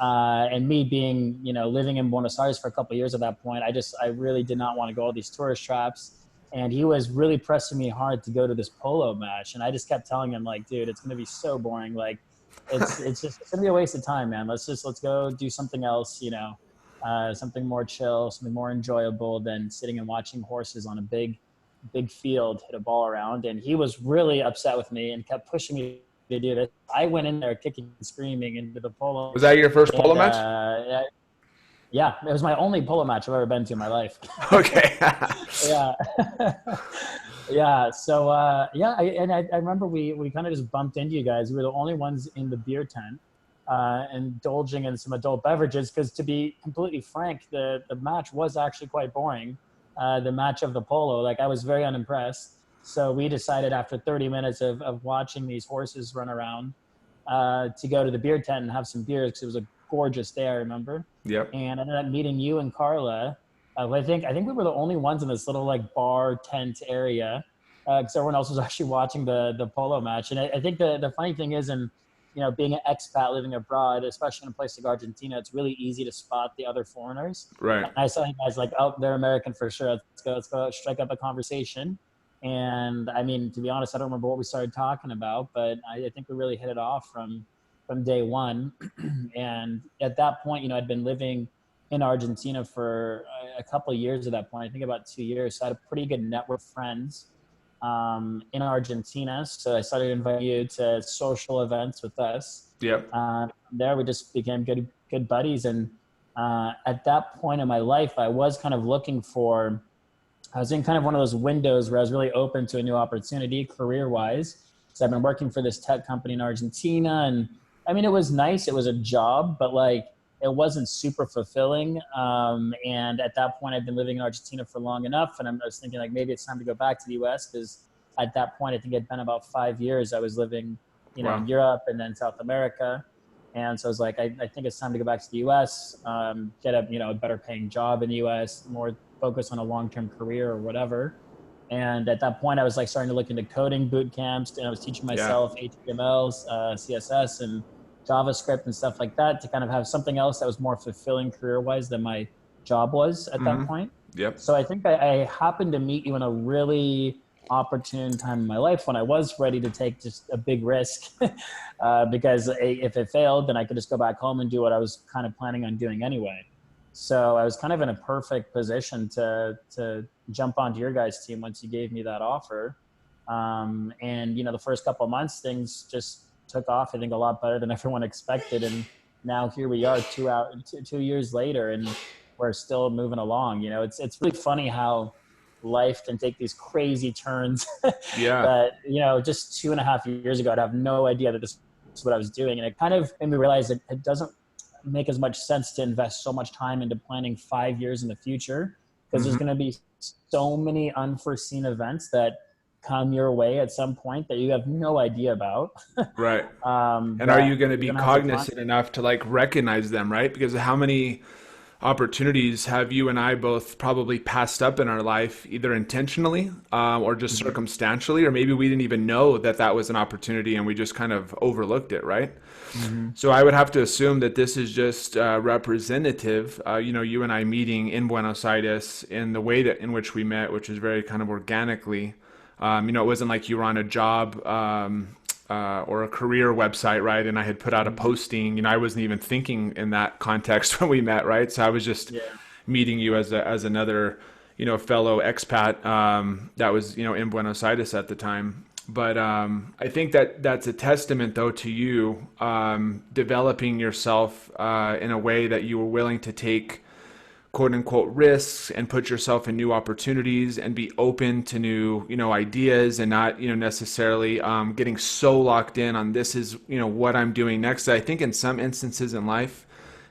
[SPEAKER 3] And me being, living in Buenos Aires for a couple of years at that point, I really did not want to go all these tourist traps. And he was really pressing me hard to go to this polo match. And I just kept telling him, like, dude, it's going to be so boring. Like, it's going to be a waste of time, man. Let's go do something else, something more chill, something more enjoyable than sitting and watching horses on a big field hit a ball around. And he was really upset with me and kept pushing me to do this. I went in there kicking and screaming into the polo.
[SPEAKER 2] Was that your first polo match?
[SPEAKER 3] Yeah, it was my only polo match I've ever been to in my life.
[SPEAKER 2] Okay.
[SPEAKER 3] Yeah. Yeah. So, I remember we kind of just bumped into you guys. We were the only ones in the beer tent, indulging in some adult beverages. Because to be completely frank, the match was actually quite boring. The match of the polo, like, I was very unimpressed. So we decided after 30 minutes of watching these horses run around to go to the beer tent and have some beers, because it was a gorgeous day, I remember.
[SPEAKER 2] Yep.
[SPEAKER 3] And I ended up meeting you and Carla. I think we were the only ones in this little like bar tent area, because everyone else was actually watching the polo match. And I think the funny thing is, and being an expat living abroad, especially in a place like Argentina, it's really easy to spot the other foreigners.
[SPEAKER 2] Right.
[SPEAKER 3] And I saw you guys like, oh, they're American for sure. Let's go strike up a conversation. And I mean, to be honest, I don't remember what we started talking about, but I think we really hit it off from day one. And at that point, I'd been living in Argentina for a couple of years at that point. I think about 2 years. So I had a pretty good network of friends in Argentina. So I started inviting you to social events with us.
[SPEAKER 2] Yep.
[SPEAKER 3] There we just became good buddies. And at that point in my life, I was kind of I was in kind of one of those windows where I was really open to a new opportunity career-wise. So I've been working for this tech company in Argentina, and I mean, it was nice. It was a job, but like, it wasn't super fulfilling. And at that point, I'd been living in Argentina for long enough, and I was thinking like, maybe it's time to go back to the US, because at that point, I think it'd been about 5 years I was living,
[SPEAKER 2] Wow.
[SPEAKER 3] in Europe and then South America. And so I was like, I think it's time to go back to the US, get a better paying job in the US, more focus on a long-term career or whatever. And at that point, I was like starting to look into coding boot camps, and I was teaching myself HTML, CSS, and JavaScript and stuff like that to kind of have something else that was more fulfilling career-wise than my job was at that point.
[SPEAKER 2] Yep.
[SPEAKER 3] So I think I happened to meet you in a really opportune time in my life when I was ready to take just a big risk because if it failed, then I could just go back home and do what I was kind of planning on doing anyway. So I was kind of in a perfect position to jump onto your guys' team once you gave me that offer. And, the first couple of months, things just took off, I think, a lot better than everyone expected. And now here we are 2 years later, and we're still moving along. It's really funny how life can take these crazy turns.
[SPEAKER 2] Yeah.
[SPEAKER 3] But, just 2.5 years ago, I'd have no idea that this is what I was doing. And it kind of made me realize that it doesn't make as much sense to invest so much time into planning 5 years in the future, because there's going to be so many unforeseen events that come your way at some point that you have no idea about.
[SPEAKER 2] Right. And are you going to be cognizant enough to like recognize them, right? Because how many opportunities have you and I both probably passed up in our life, either intentionally or just circumstantially, or maybe we didn't even know that was an opportunity and we just kind of overlooked it, right? So I would have to assume that this is just representative, you and I meeting in Buenos Aires in the way in which we met, which is very kind of organically. It wasn't like you were on a job or a career website, right? And I had put out a posting, I wasn't even thinking in that context when we met, right? So I was just meeting you as another, fellow expat that was, in Buenos Aires at the time. But I think that's a testament, though, to you developing yourself in a way that you were willing to take quote unquote risks and put yourself in new opportunities and be open to new, ideas, and not, necessarily getting so locked in on this is, what I'm doing next. I think in some instances in life,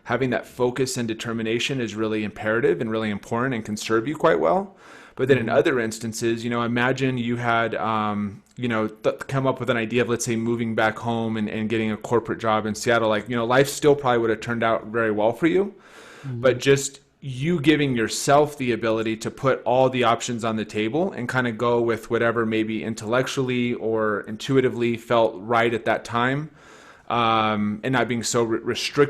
[SPEAKER 2] having that focus and determination is really imperative and really important and can serve you quite well. But then in other instances, imagine you had, come up with an idea of, let's say, moving back home and getting a corporate job in Seattle. Like, life still probably would have turned out very well for you. But just you giving yourself the ability to put all the options on the table and kind of go with whatever maybe intellectually or intuitively felt right at that time, and not being so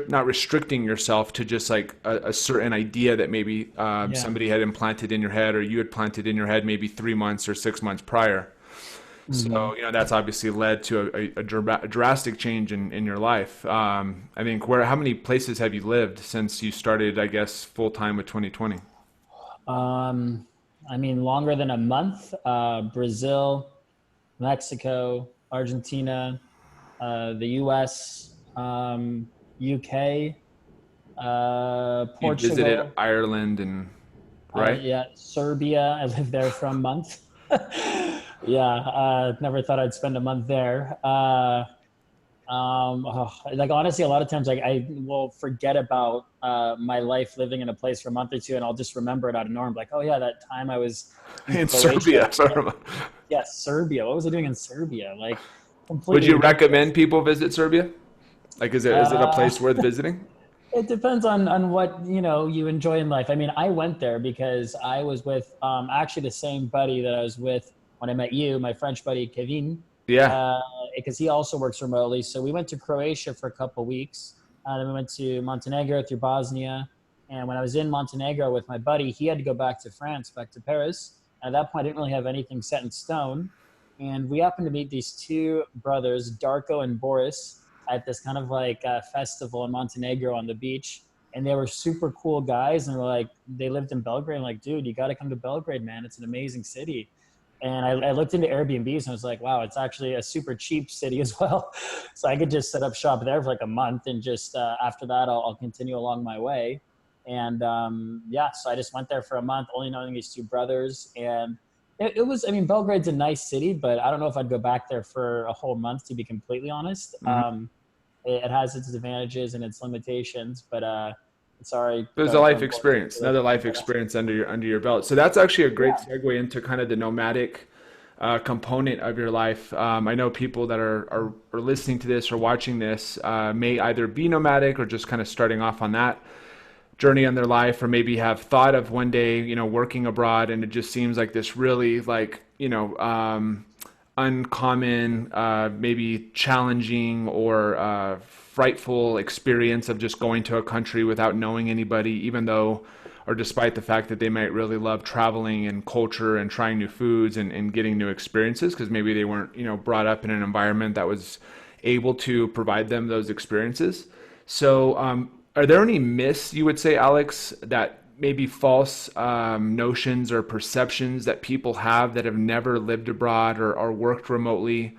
[SPEAKER 2] not restricting yourself to just like a certain idea that maybe somebody had implanted in your head or you had planted in your head maybe 3 months or 6 months prior. So, that's obviously led to a drastic change in your life. I think how many places have you lived since you started, I guess, full time with 2020?
[SPEAKER 3] I mean, longer than a month. Brazil, Mexico, Argentina, the US, UK,
[SPEAKER 2] You visited
[SPEAKER 3] Portugal.
[SPEAKER 2] Ireland right?
[SPEAKER 3] Yeah, Serbia. I lived there for a month. Yeah, never thought I'd spend a month there. Like honestly, a lot of times I will forget about my life living in a place for a month or two, and I'll just remember it out of norm. Like, oh yeah, that time I was in
[SPEAKER 2] In
[SPEAKER 3] Croatia.
[SPEAKER 2] Serbia. Sorry.
[SPEAKER 3] Yeah, Serbia. What was I doing in Serbia? Like,
[SPEAKER 2] Would
[SPEAKER 3] completely
[SPEAKER 2] you
[SPEAKER 3] ridiculous.
[SPEAKER 2] recommend people visit Serbia? Like, is it a
[SPEAKER 3] Uh,
[SPEAKER 2] place worth visiting?
[SPEAKER 3] it depends on what you enjoy in life. I mean, I went there because I was with actually the same buddy that I was with when I met you, my French buddy Kevin,
[SPEAKER 2] Yeah.
[SPEAKER 3] uh, because he also works remotely. So we went to Croatia for a couple of weeks. Then we went to Montenegro through Bosnia. And when I was in Montenegro with my buddy, he had to go back to France, back to Paris. And at that point, I didn't really have anything set in stone. And we happened to meet these two brothers, Darko and Boris, at this kind of like festival in Montenegro on the beach. And they were super cool guys. And they lived in Belgrade. I'm like, dude, you got to come to Belgrade, man. It's an amazing city. And I looked into Airbnbs and I was like, wow, it's actually a super cheap city as well. So I could just set up shop there for like a month and just after that, I'll continue along my way. And yeah, so I just went there for a month, only knowing these two brothers. And it was, I mean, Belgrade's a nice city, but I don't know if I'd go back there for a whole month, to be completely honest.
[SPEAKER 2] Mm-hmm.
[SPEAKER 3] It has its advantages and its limitations, but sorry,
[SPEAKER 2] It was a
[SPEAKER 3] going
[SPEAKER 2] life
[SPEAKER 3] from
[SPEAKER 2] experience, another life experience under your belt. So that's actually a great segue into kind of the nomadic component of your life. I know people that are listening to this or watching this may either be nomadic or just kind of starting off on that journey in their life, or maybe have thought of one day, working abroad, and it just seems like this really like, uncommon, maybe challenging or frightful experience of just going to a country without knowing anybody, even though, or despite the fact that they might really love traveling and culture and trying new foods and getting new experiences, because maybe they weren't, brought up in an environment that was able to provide them those experiences. So, are there any myths you would say, Alex, that maybe false notions or perceptions that people have that have never lived abroad or worked remotely,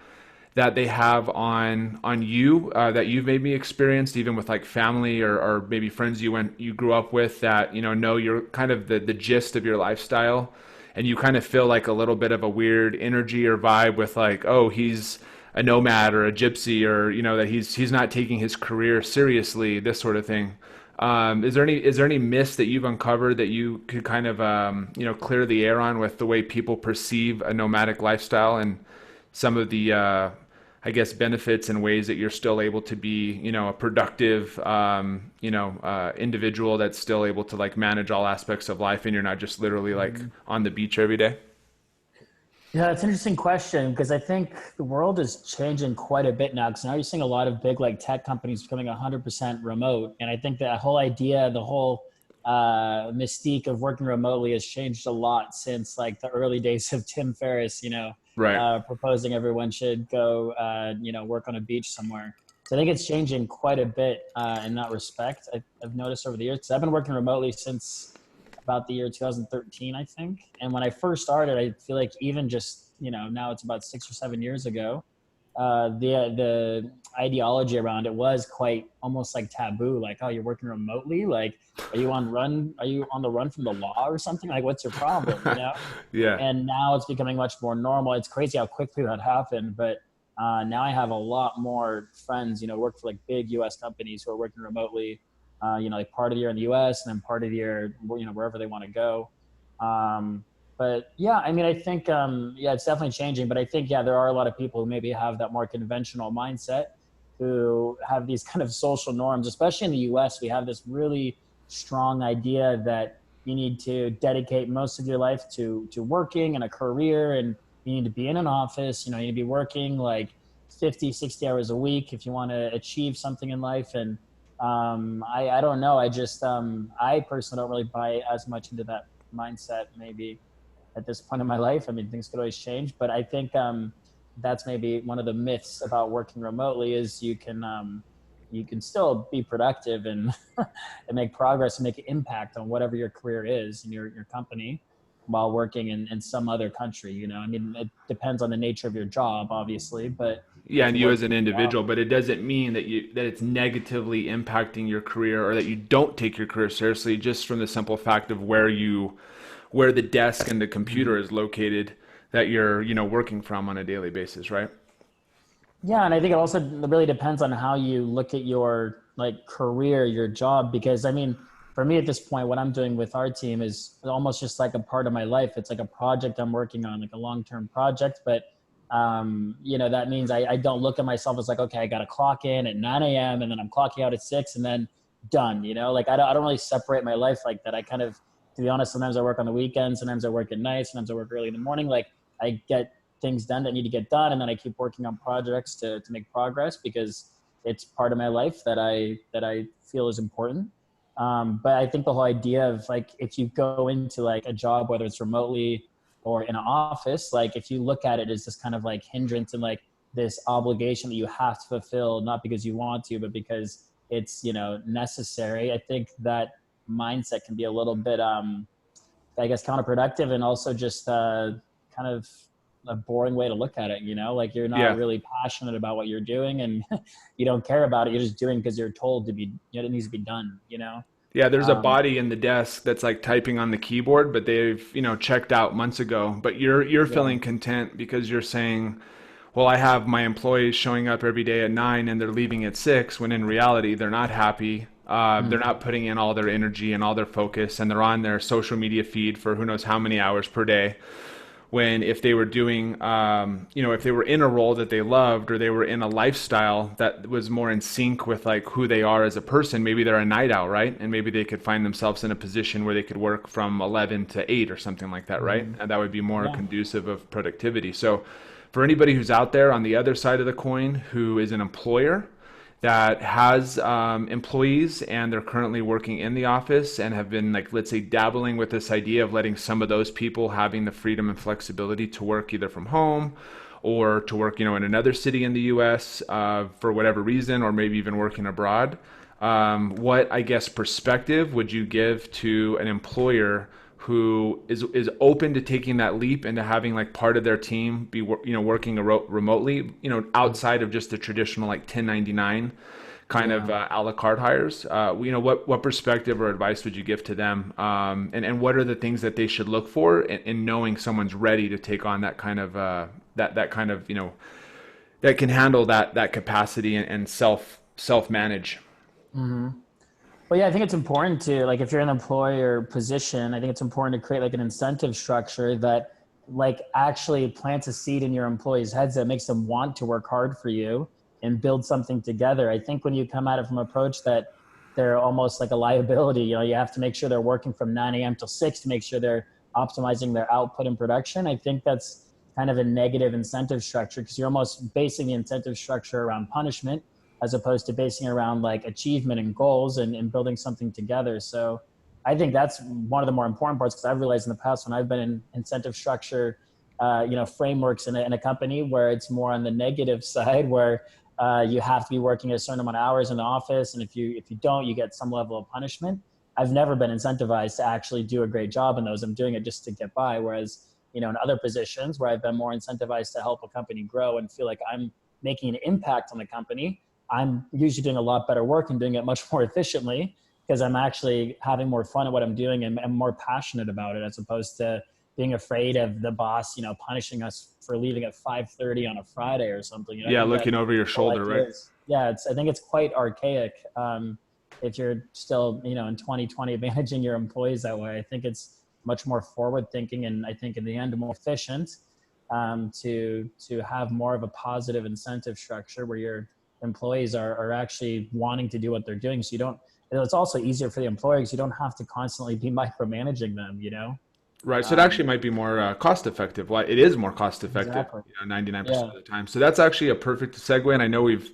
[SPEAKER 2] that they have on you, that you've maybe experienced even with like family or maybe friends you grew up with, that know you're kind of the gist of your lifestyle, and you kind of feel like a little bit of a weird energy or vibe with like, oh, he's a nomad or a gypsy, or that he's not taking his career seriously, this sort of thing. Is there any myths that you've uncovered that you could kind of clear the air on with the way people perceive a nomadic lifestyle, and some of the I guess benefits and ways that you're still able to be a productive individual that's still able to like manage all aspects of life, and you're not just literally like on the beach every day?
[SPEAKER 3] Yeah, it's an interesting question because I think the world is changing quite a bit now, because now you're seeing a lot of big like tech companies becoming 100% remote. And I think that whole idea, the whole mystique of working remotely has changed a lot since like the early days of Tim Ferriss,
[SPEAKER 2] Right.
[SPEAKER 3] proposing everyone should go, work on a beach somewhere. So I think it's changing quite a bit in that respect. I've noticed over the years, because I've been working remotely since about the year 2013, I think. And when I first started, I feel like even just, now it's about 6 or 7 years ago, the ideology around it was quite almost like taboo. Like, oh, you're working remotely? Like, are you on the run from the law or something? Like, what's your problem?
[SPEAKER 2] Yeah.
[SPEAKER 3] And now it's becoming much more normal. It's crazy how quickly that happened. But now I have a lot more friends, work for like big US companies who are working remotely, like part of the year in the US and then part of the year, wherever they want to go. But yeah, I mean, I think, it's definitely changing, but I think, there are a lot of people who maybe have that more conventional mindset, who have these kind of social norms, especially in the US. We have this really strong idea that you need to dedicate most of your life to working and a career, and you need to be in an office, you know, you need to be working like 50, 60 hours a week if you want to achieve something in life. And I don't know. I personally don't really buy as much into that mindset maybe at this point in my life. I mean, things could always change, but I think that's maybe one of the myths about working remotely is you can still be productive and and make progress and make an impact on whatever your career is in your company while working in some other country. You know, I mean, it depends on the nature of your job, obviously, but
[SPEAKER 2] Yeah,
[SPEAKER 3] if
[SPEAKER 2] and
[SPEAKER 3] you
[SPEAKER 2] you
[SPEAKER 3] work
[SPEAKER 2] as an
[SPEAKER 3] really well,
[SPEAKER 2] individual, but it doesn't mean that it's negatively impacting your career or that you don't take your career seriously just from the simple fact of where the desk and the computer is located that you're, working from on a daily basis, right?
[SPEAKER 3] yeah, and I think it also really depends on how you look at your like career, your job. Because I mean, for me at this point, what I'm doing with our team is almost just like a part of my life. It's like a project I'm working on, like a long-term project. But you know, that means I don't look at myself as like, okay, I got to clock in at 9 a.m. and then I'm clocking out at 6 and then done. You know, like I don't really separate my life like that. I kind of, to be honest, sometimes I work on the weekends, sometimes I work at night, sometimes I work early in the morning. Like I get things done that need to get done, and then I keep working on projects to make progress because it's part of my life that I feel is important. But I think the whole idea of like if you go into like a job, whether it's remotely or in an office, like if you look at it as this kind of like hindrance and like this obligation that you have to fulfill, not because you want to, but because it's, you know, necessary. I think that mindset can be a little bit I guess counterproductive, and also just kind of a boring way to look at it. You know, like you're not
[SPEAKER 2] Yeah.
[SPEAKER 3] really passionate about what you're doing, and you don't care about it. You're just doing because you're told to be. You know, it needs to be done. You know.
[SPEAKER 2] Yeah, there's a
[SPEAKER 3] Um,
[SPEAKER 2] body in the desk that's like typing on the keyboard, but they've, checked out months ago. But you're
[SPEAKER 3] yeah.
[SPEAKER 2] feeling content because you're saying, well, I have my employees showing up every day at 9 and they're leaving at 6, when in reality they're not happy. They're
[SPEAKER 3] Mhm.
[SPEAKER 2] not putting in all their energy and all their focus, and they're on their social media feed for who knows how many hours per day. When if they were doing, if they were in a role that they loved, or they were in a lifestyle that was more in sync with like who they are as a person, maybe they're a night owl, right? And maybe they could find themselves in a position where they could work from 11 to 8 or something like that, right?
[SPEAKER 3] Mhm.
[SPEAKER 2] And that would be more
[SPEAKER 3] Yeah.
[SPEAKER 2] conducive of productivity. So for anybody who's out there on the other side of the coin who is an employer that has employees and they're currently working in the office and have been, like, let's say, dabbling with this idea of letting some of those people having the freedom and flexibility to work either from home or to work, in another city in the US for whatever reason, or maybe even working abroad. What, I guess, perspective would you give to an employer who is open to taking that leap into having like part of their team be working remotely, outside of just the traditional like 1099 kind of
[SPEAKER 3] Yeah.
[SPEAKER 2] a la carte hires? What perspective or advice would you give to them, and what are the things that they should look for in knowing someone's ready to take on that kind of that kind of that can handle that capacity and self manage?
[SPEAKER 3] Hmm. Well, yeah, I think it's important to like if you're in an employer position, I think it's important to create like an incentive structure that like actually plants a seed in your employees' heads that makes them want to work hard for you and build something together. I think when you come at it from an approach that they're almost like a liability, you know, you have to make sure they're working from 9 a.m. till 6 to make sure they're optimizing their output and production. I think that's kind of a negative incentive structure because you're almost basing the incentive structure around punishment as opposed to basing around like achievement and goals and building something together. So I think that's one of the more important parts because I've realized in the past when I've been in incentive structure, frameworks in a company where it's more on the negative side, where you have to be working a certain amount of hours in the office, and if you don't, you get some level of punishment. I've never been incentivized to actually do a great job in those. I'm doing it just to get by. Whereas, you know, in other positions where I've been more incentivized to help a company grow and feel like I'm making an impact on the company, I'm usually doing a lot better work and doing it much more efficiently because I'm actually having more fun at what I'm doing and I'm more passionate about it as opposed to being afraid of the boss, you know, punishing us for leaving at 5:30 on a Friday or something. You know, I
[SPEAKER 2] Yeah,
[SPEAKER 3] think that
[SPEAKER 2] looking over your
[SPEAKER 3] whole
[SPEAKER 2] shoulder, right?
[SPEAKER 3] idea is, yeah, I think it's quite archaic. If you're still, you know, in 2020 managing your employees that way, I think it's much more forward thinking and I think in the end more efficient to have more of a positive incentive structure where your employees are actually wanting to do what they're doing. So you don't, it's also easier for the employer because you don't have to constantly be micromanaging them,
[SPEAKER 2] Right. So it actually might be more cost effective. Well, it is more cost effective,
[SPEAKER 3] Exactly.
[SPEAKER 2] 99%
[SPEAKER 3] Yeah.
[SPEAKER 2] of the time. So that's actually a perfect segue. And I know we've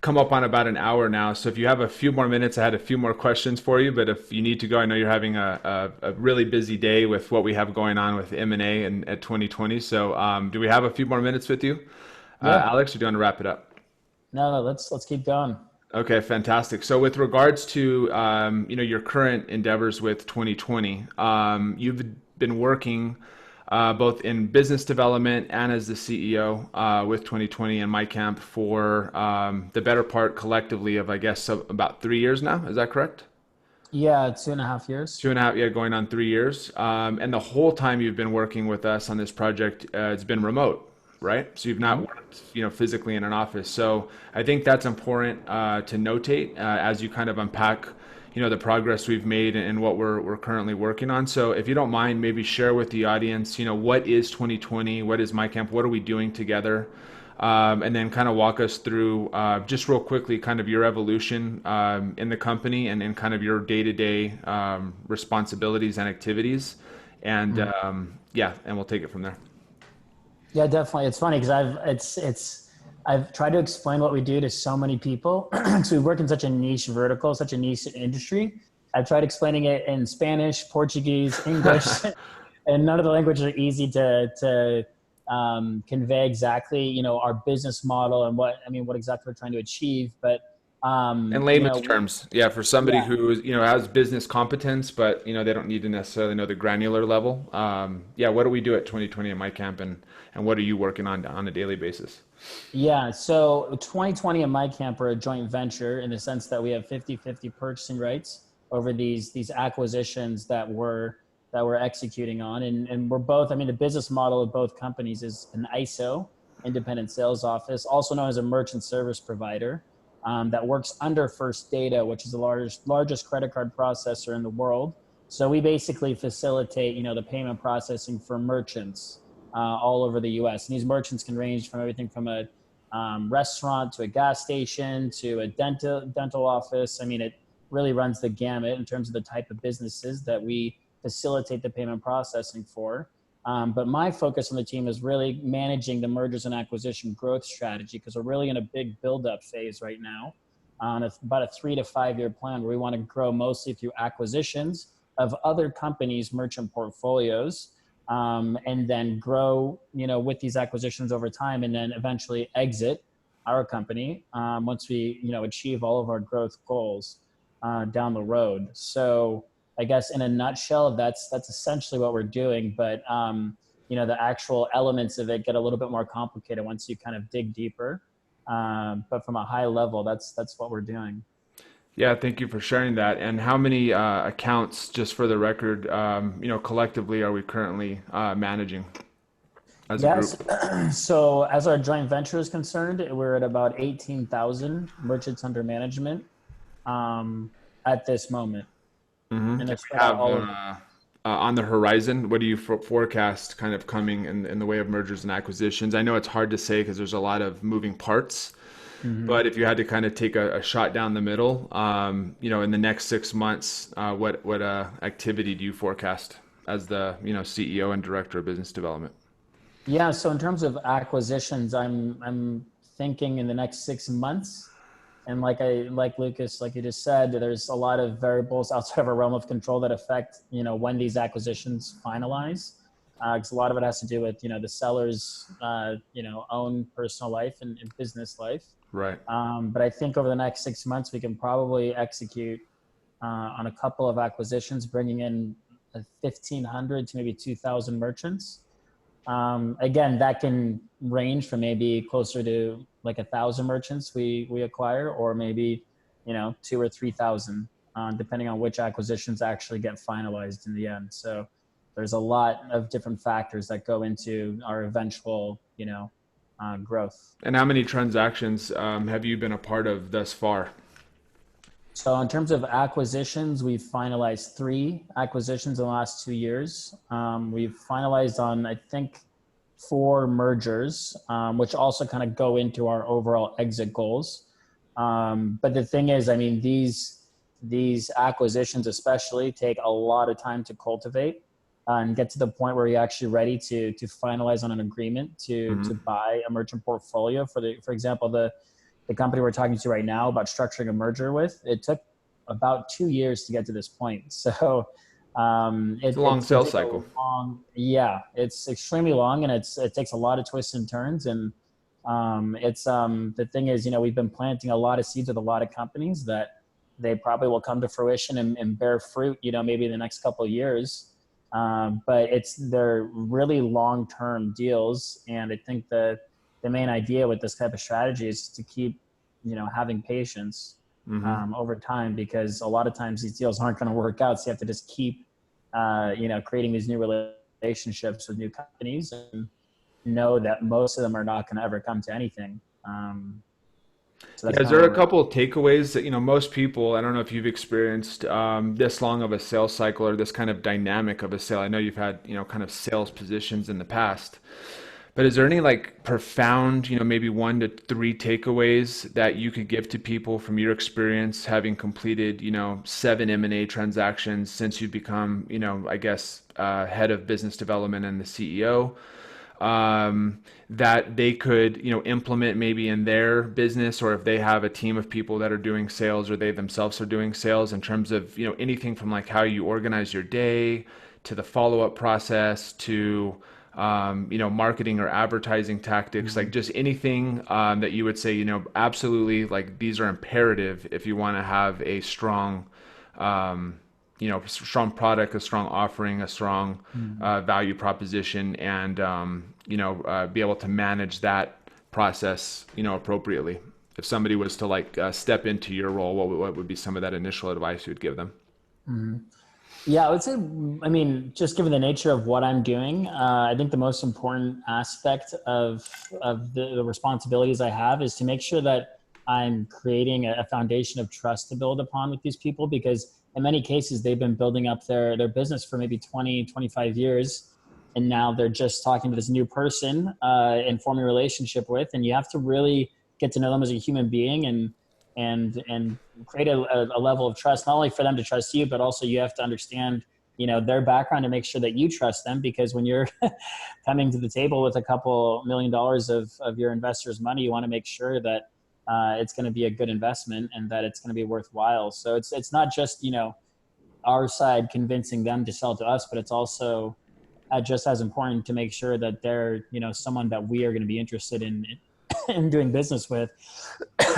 [SPEAKER 2] come up on about an hour now. So if you have a few more minutes, I had a few more questions for you. But if you need to go, I know you're having a really busy day with what we have going on with M&A and at 2020. So do we have a few more minutes with you,
[SPEAKER 3] Yeah.
[SPEAKER 2] Alex, or do you want to wrap it up?
[SPEAKER 3] No, let's keep going.
[SPEAKER 2] Okay, fantastic. So with regards to your current endeavors with 2020, you've been working both in business development and as the CEO with 2020 and MyCamp for the better part collectively of, I guess, about 3 years now. Is that correct?
[SPEAKER 3] Yeah, 2.5 years.
[SPEAKER 2] 2.5, yeah, going on 3 years. And the whole time you've been working with us on this project, it's been remote, right? So you've not worked, physically in an office. So I think that's important to notate as you kind of unpack, the progress we've made and what we're currently working on. So if you don't mind, maybe share with the audience, what is 2020? What is MyCamp? What are we doing together? And then kind of walk us through just real quickly kind of your evolution in the company and kind of your day-to-day responsibilities and activities. And and we'll take it from there.
[SPEAKER 3] Yeah, definitely. It's funny because I've tried to explain what we do to so many people. So we work in such a niche vertical, such a niche industry. I've tried explaining it in Spanish, Portuguese, English, and none of the languages are easy to convey exactly, our business model and what exactly we're trying to achieve. But
[SPEAKER 2] In layman's terms, yeah, for somebody
[SPEAKER 3] yeah,
[SPEAKER 2] who has business competence, but they don't need to necessarily know the granular level. What do we do at 2020 at MyCamp, and what are you working on a daily basis?
[SPEAKER 3] yeah. So 2020 and MyCamp are a joint venture in the sense that we have 50-50 purchasing rights over these acquisitions that we're executing on, and we're both. I mean, the business model of both companies is an ISO, independent sales office, also known as a merchant service provider. That works under First Data, which is the largest credit card processor in the world. So we basically facilitate, the payment processing for merchants all over the U.S. And these merchants can range from everything from a restaurant to a gas station to a dental office. I mean, it really runs the gamut in terms of the type of businesses that we facilitate the payment processing for. But my focus on the team is really managing the mergers and acquisition growth strategy because we're really in a big build-up phase right now on about a 3 to 5 year plan where we want to grow mostly through acquisitions of other companies' merchant portfolios, and then grow, with these acquisitions over time, and then eventually exit our company once we, achieve all of our growth goals down the road. So I guess in a nutshell, that's essentially what we're doing. But the actual elements of it get a little bit more complicated once you kind of dig deeper. But from a high level, that's what we're doing.
[SPEAKER 2] Yeah, thank you for sharing that. And how many accounts, just for the record, collectively are we currently managing as a group?
[SPEAKER 3] Yes. So as our joint venture is concerned, we're at about 18,000 merchants under management at this moment.
[SPEAKER 2] Mm-hmm.
[SPEAKER 3] And
[SPEAKER 2] We
[SPEAKER 3] it's spread
[SPEAKER 2] have
[SPEAKER 3] out all over.
[SPEAKER 2] on the horizon, what do you forecast kind of coming in the way of mergers and acquisitions? I know it's hard to say because there's a lot of moving parts, but if you had to kind of take a shot down the middle, in the next 6 months, what activity do you forecast as the CEO and director of business development?
[SPEAKER 3] Yeah. So in terms of acquisitions, I'm thinking in the next 6 months. And like Lucas, like you just said, there's a lot of variables outside of our realm of control that affect, when these acquisitions finalize. Because a lot of it has to do with, the seller's, own personal life and business life.
[SPEAKER 2] Right.
[SPEAKER 3] But I think over the next 6 months, we can probably execute on a couple of acquisitions, bringing in 1,500 to maybe 2,000 merchants. Again, that can range from maybe closer to like 1,000 merchants we acquire, or maybe 2,000 or 3,000, depending on which acquisitions actually get finalized in the end. So there's a lot of different factors that go into our eventual growth.
[SPEAKER 2] And how many transactions have you been a part of thus far?
[SPEAKER 3] So in terms of acquisitions, we've finalized 3 acquisitions in the last 2 years. We've finalized on, I think, 4 mergers, which also kind of go into our overall exit goals. But the thing is, I mean, these these acquisitions especially take a lot of time to cultivate and get to the point where you're actually ready to finalize on an agreement to buy a merchant portfolio. For example, the company we're talking to right now about structuring a merger with, it took about 2 years to get to this point. So
[SPEAKER 2] it's a long sales cycle.
[SPEAKER 3] It's extremely long, and it takes a lot of twists and turns. And the thing is, we've been planting a lot of seeds with a lot of companies that they probably will come to fruition and bear fruit, maybe in the next couple of years. But they're really long-term deals. And I think the main idea with this type of strategy is to keep, having patience over time, because a lot of times these deals aren't going to work out. So you have to just keep, creating these new relationships with new companies, and know that most of them are not going to ever come to anything.
[SPEAKER 2] Is there a couple of takeaways that, most people, I don't know if you've experienced this long of a sales cycle or this kind of dynamic of a sale. I know you've had, kind of sales positions in the past, but is there any like profound, maybe 1 to 3 takeaways that you could give to people from your experience having completed, 7 M&A transactions since you've become, I guess, head of business development and the CEO? That they could, implement maybe in their business, or if they have a team of people that are doing sales or they themselves are doing sales, in terms of, anything from like how you organize your day to the follow-up process to, marketing or advertising tactics, like just anything that you would say, absolutely, like these are imperative if you want to have a strong, strong product, a strong offering, a strong value proposition, and be able to manage that process, appropriately. If somebody was to like step into your role, what would be some of that initial advice you would give them?
[SPEAKER 3] Yeah, I would say, just given the nature of what I'm doing, I think the most important aspect of the responsibilities I have is to make sure that I'm creating a foundation of trust to build upon with these people, because in many cases, they've been building up their business for maybe 20, 25 years. And now they're just talking to this new person and forming a relationship with. And you have to really get to know them as a human being and create a level of trust, not only for them to trust you, but also you have to understand, their background to make sure that you trust them. Because when you're coming to the table with a couple $1 million of your investors' money, you want to make sure that it's going to be a good investment and that it's going to be worthwhile. So it's not just, our side convincing them to sell to us, but it's also just as important to make sure that they're, someone that we are going to be interested in doing business with.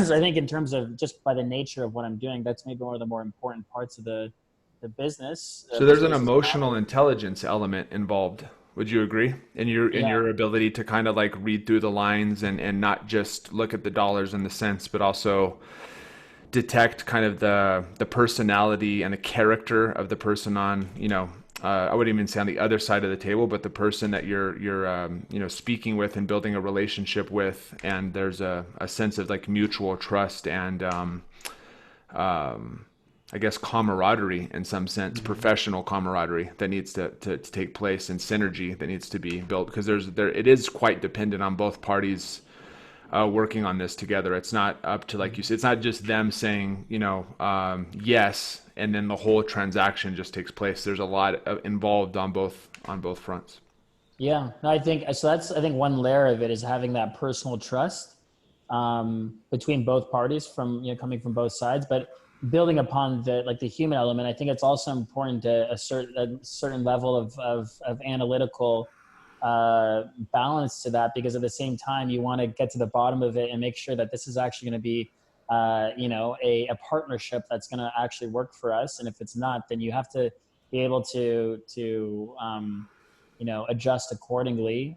[SPEAKER 3] So I think in terms of just by the nature of what I'm doing, that's maybe one of the more important parts of the business.
[SPEAKER 2] So there's an emotional intelligence element involved. Would you agree in your ability to kind of like read through the lines and not just look at the dollars and the cents, but also detect kind of the personality and the character of the person on, I wouldn't even say on the other side of the table, but the person that you're speaking with and building a relationship with, and there's a sense of like mutual trust and I guess camaraderie in some sense, professional camaraderie that needs to take place, and synergy that needs to be built, because it is quite dependent on both parties working on this together. It's not up to, like you said, it's not just them saying, yes, and then the whole transaction just takes place. There's a lot involved on both fronts.
[SPEAKER 3] Yeah, no, I think so. That's, I think, one layer of it is having that personal trust between both parties, from coming from both sides, but building upon the human element. I think it's also important to a certain level of analytical balance to that, because at the same time you want to get to the bottom of it and make sure that this is actually going to be a partnership that's going to actually work for us. And if it's not, then you have to be able to adjust accordingly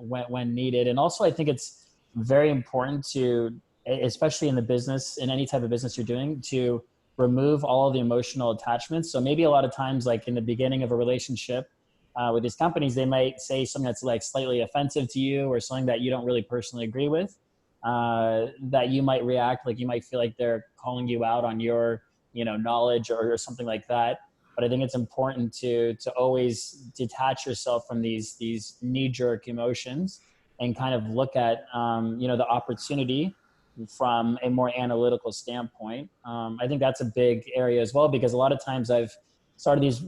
[SPEAKER 3] when needed. And also I think it's very important to, especially in the business, in any type of business you're doing, to remove all of the emotional attachments. So maybe a lot of times, like in the beginning of a relationship with these companies, they might say something that's like slightly offensive to you, or something that you don't really personally agree with, that you might react, like you might feel like they're calling you out on your, knowledge or something like that. But I think it's important to always detach yourself from these knee-jerk emotions and kind of look at, the opportunity from a more analytical standpoint. I think that's a big area as well, because a lot of times I've started these,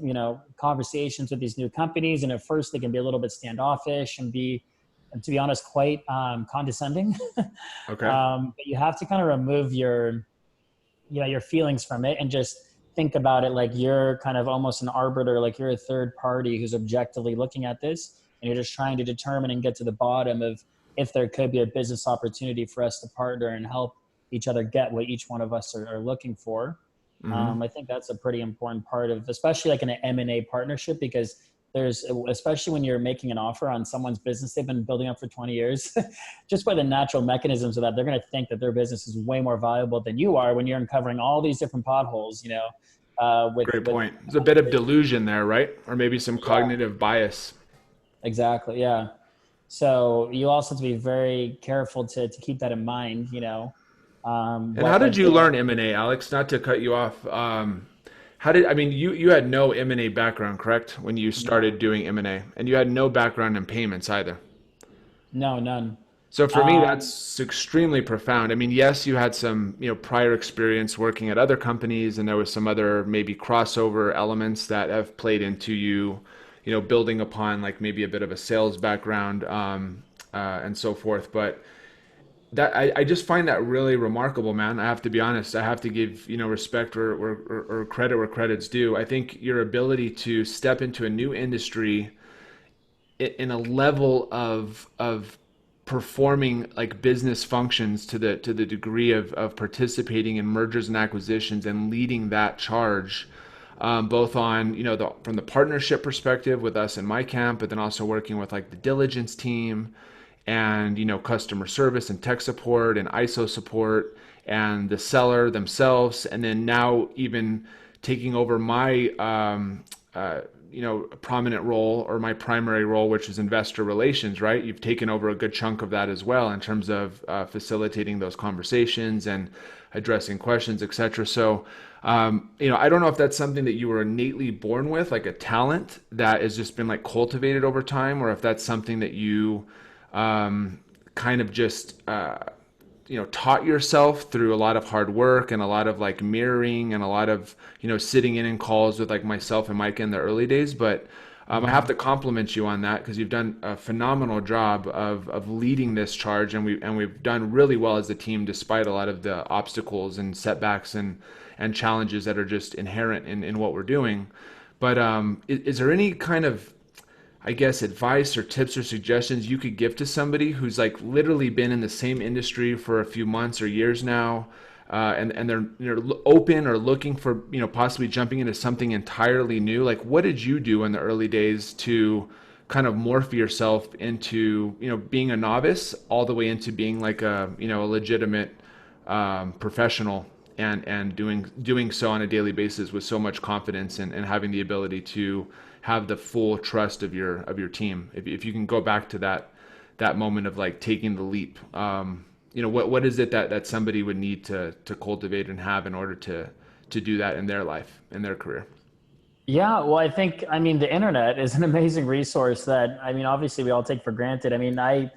[SPEAKER 3] conversations with these new companies, and at first they can be a little bit standoffish and to be honest, quite condescending.
[SPEAKER 2] Okay.
[SPEAKER 3] But you have to kind of remove your feelings from it and just think about it like you're kind of almost an arbiter, like you're a third party who's objectively looking at this, and you're just trying to determine and get to the bottom of if there could be a business opportunity for us to partner and help each other get what each one of us are looking for. I think that's a pretty important part of, especially like in an M&A partnership, because especially when you're making an offer on someone's business they've been building up for 20 years, just by the natural mechanisms of that, they're going to think that their business is way more valuable than you are when you're uncovering all these different potholes,
[SPEAKER 2] Great point. There's a bit of delusion there, right? Or maybe some cognitive bias.
[SPEAKER 3] Exactly. Yeah. So you also have to be very careful to keep that in mind,
[SPEAKER 2] And how did you learn M&A, Alex? Not to cut you off. You had no M&A background, correct? When you started doing M&A, and you had no background in payments either.
[SPEAKER 3] No, none.
[SPEAKER 2] So for me, that's extremely profound. I mean, yes, you had some, prior experience working at other companies, and there was some other maybe crossover elements that have played into you, building upon like maybe a bit of a sales background, and so forth. But that I just find that really remarkable, man. I have to be honest. I have to give respect or credit where credit's due. I think your ability to step into a new industry in a level of performing like business functions to the degree of participating in mergers and acquisitions and leading that charge, both on from the partnership perspective with us in my camp, but then also working with like the diligence team and customer service and tech support and ISO support and the seller themselves, and then now even taking over my prominent role, or my primary role, which is investor relations, right? You've taken over a good chunk of that as well in terms of facilitating those conversations and addressing questions, etc. So I don't know if that's something that you were innately born with, like a talent that has just been like cultivated over time, or if that's something that you kind of just taught yourself through a lot of hard work and a lot of like mirroring and a lot of sitting in calls with like myself and Mike in the early days. But I have to compliment you on that, because you've done a phenomenal job of leading this charge, and we've done really well as a team despite a lot of the obstacles and setbacks and challenges that are just inherent in what we're doing. But is there any kind of, I guess, advice or tips or suggestions you could give to somebody who's like literally been in the same industry for a few months or years now, and they're open or looking for possibly jumping into something entirely new? Like, what did you do in the early days to kind of morph yourself into being a novice all the way into being like a a legitimate professional, and doing so on a daily basis with so much confidence, and having the ability to have the full trust of your team? If you can go back to that moment of like taking the leap, what is it that somebody would need to cultivate and have in order to do that in their life, in their career?
[SPEAKER 3] Yeah, well, I think, the internet is an amazing resource that, obviously we all take for granted. I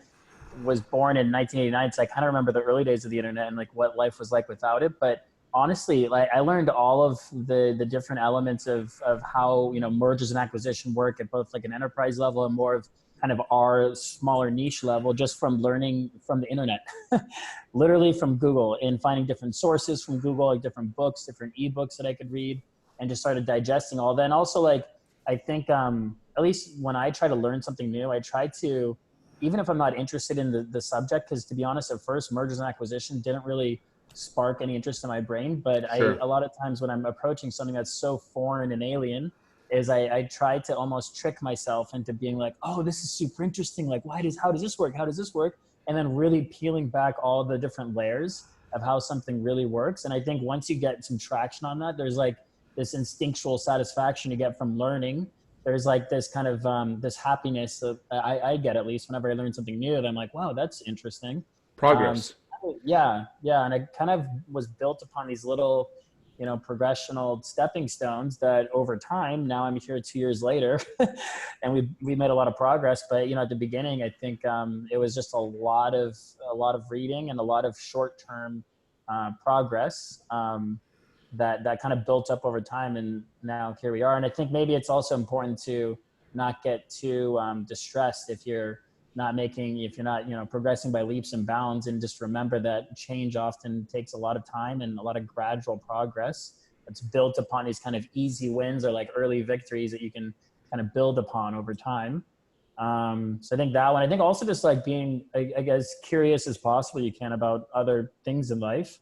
[SPEAKER 3] was born in 1989, so I kind of remember the early days of the internet and like what life was like without it. But honestly, like I learned all of the different elements of how mergers and acquisition work at both like an enterprise level and more of kind of our smaller niche level, just from learning from the internet, literally from Google, and finding different sources from Google, like different books, different ebooks that I could read, and just started digesting all that. And also, like, I think at least when I try to learn something new, I try to, even if I'm not interested in the subject, because to be honest, at first mergers and acquisition didn't really spark any interest in my brain. But
[SPEAKER 2] Sure.
[SPEAKER 3] a lot of times when I'm approaching something that's so foreign and alien, is I try to almost trick myself into being like, oh, this is super interesting. Like, how does this work? How does this work? And then really peeling back all the different layers of how something really works. And I think once you get some traction on that, there's like this instinctual satisfaction you get from learning. There's like this kind of this happiness that I get, at least whenever I learn something new, that I'm like, wow, that's interesting.
[SPEAKER 2] Progress.
[SPEAKER 3] Yeah. And it kind of was built upon these little progressional stepping stones that over time, now I'm here 2 years later and we made a lot of progress. But, at the beginning, I think it was just a lot of reading and a lot of short-term progress that kind of built up over time. And now here we are. And I think maybe it's also important to not get too distressed if you're not progressing by leaps and bounds, and just remember that change often takes a lot of time and a lot of gradual progress that's built upon these kind of easy wins or like early victories that you can kind of build upon over time. So I think that one, I think also just like being, I guess, curious as possible you can about other things in life,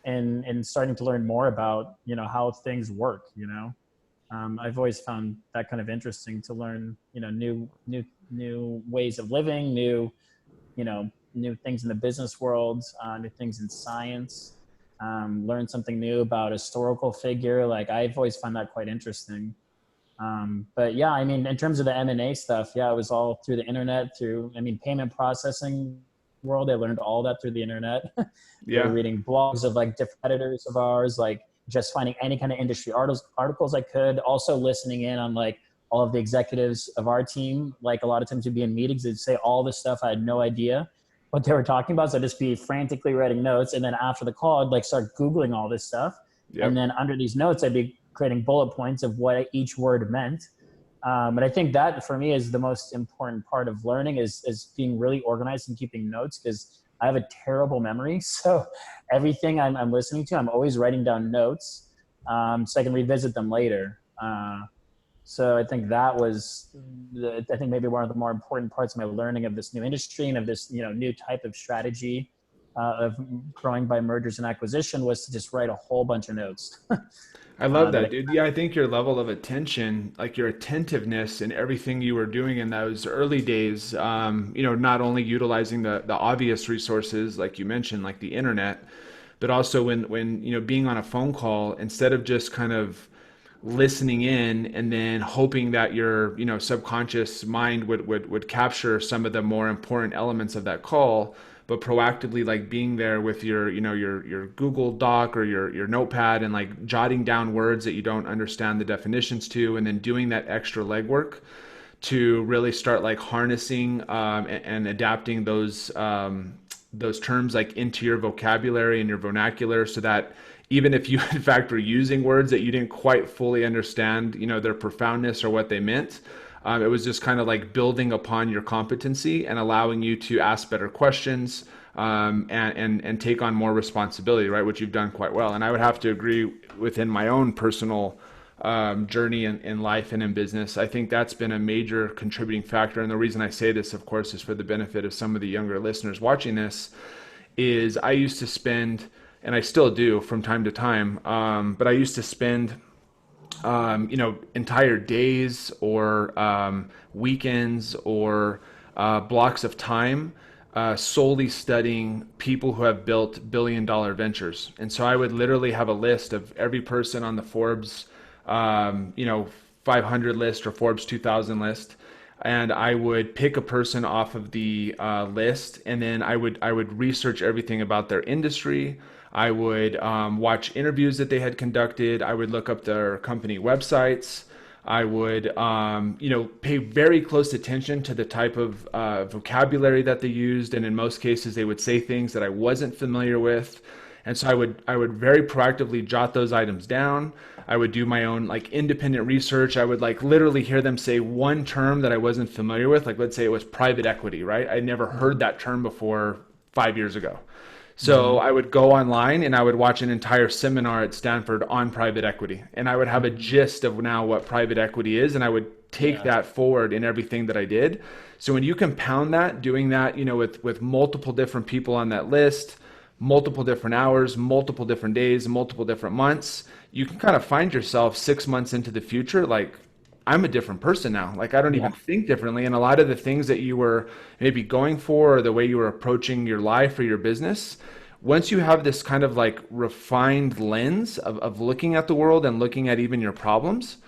[SPEAKER 3] and starting to learn more about, how things work, I've always found that kind of interesting to learn, new ways of living, new things in the business world, new things in science, learn something new about a historical figure. Like I've always found that quite interesting. But yeah, I mean, in terms of the M&A stuff, yeah, it was all through the internet, payment processing world. I learned all that through the internet.
[SPEAKER 2] Yeah.
[SPEAKER 3] Reading blogs of like different editors of ours, like just finding any kind of industry articles I could, also listening in on like all of the executives of our team. Like a lot of times we'd be in meetings, they'd say all this stuff. I had no idea what they were talking about. So I'd just be frantically writing notes. And then after the call, I'd like start Googling all this stuff. Yep. And then under these notes, I'd be creating bullet points of what each word meant. But I think that for me is the most important part of learning is being really organized and keeping notes, because I have a terrible memory. So everything I'm listening to, I'm always writing down notes so I can revisit them later. So I think that was, I think maybe one of the more important parts of my learning of this new industry and of this, new type of strategy of growing by mergers and acquisition, was to just write a whole bunch of notes.
[SPEAKER 2] I love that, dude. Yeah, I think your level of attention, like your attentiveness in everything you were doing in those early days, not only utilizing the obvious resources, like you mentioned, like the internet, but also when being on a phone call, instead of just kind of listening in and then hoping that your, subconscious mind would capture some of the more important elements of that call, but proactively like being there with your Google Doc or your notepad and like jotting down words that you don't understand the definitions to, and then doing that extra legwork to really start like harnessing and adapting those terms like into your vocabulary and your vernacular, so that even if you in fact were using words that you didn't quite fully understand, their profoundness or what they meant, it was just kind of like building upon your competency and allowing you to ask better questions and take on more responsibility, right? Which you've done quite well. And I would have to agree, within my own personal journey in life and in business, I think that's been a major contributing factor. And the reason I say this, of course, is for the benefit of some of the younger listeners watching this, is I used to spend, and I still do from time to time, but I used to spend entire days or weekends or blocks of time solely studying people who have built billion-dollar ventures. And so I would literally have a list of every person on the Forbes 500 list or Forbes 2000 list, and I would pick a person off of the list, and then I would research everything about their industry. I would watch interviews that they had conducted. I would look up their company websites. I would, pay very close attention to the type of vocabulary that they used. And in most cases, they would say things that I wasn't familiar with. And so I would very proactively jot those items down. I would do my own like independent research. I would like literally hear them say one term that I wasn't familiar with. Like let's say it was private equity, right? I never heard that term before 5 years ago. So I would go online and I would watch an entire seminar at Stanford on private equity. And I would have a gist of now what private equity is. And I would take that forward in everything that I did. So when you compound that, doing that, with multiple different people on that list, multiple different hours, multiple different days, multiple different months, you can kind of find yourself 6 months into the future, like, I'm a different person now. Like I don't even think differently. And a lot of the things that you were maybe going for, or the way you were approaching your life or your business, once you have this kind of like refined lens of looking at the world and looking at even your problems,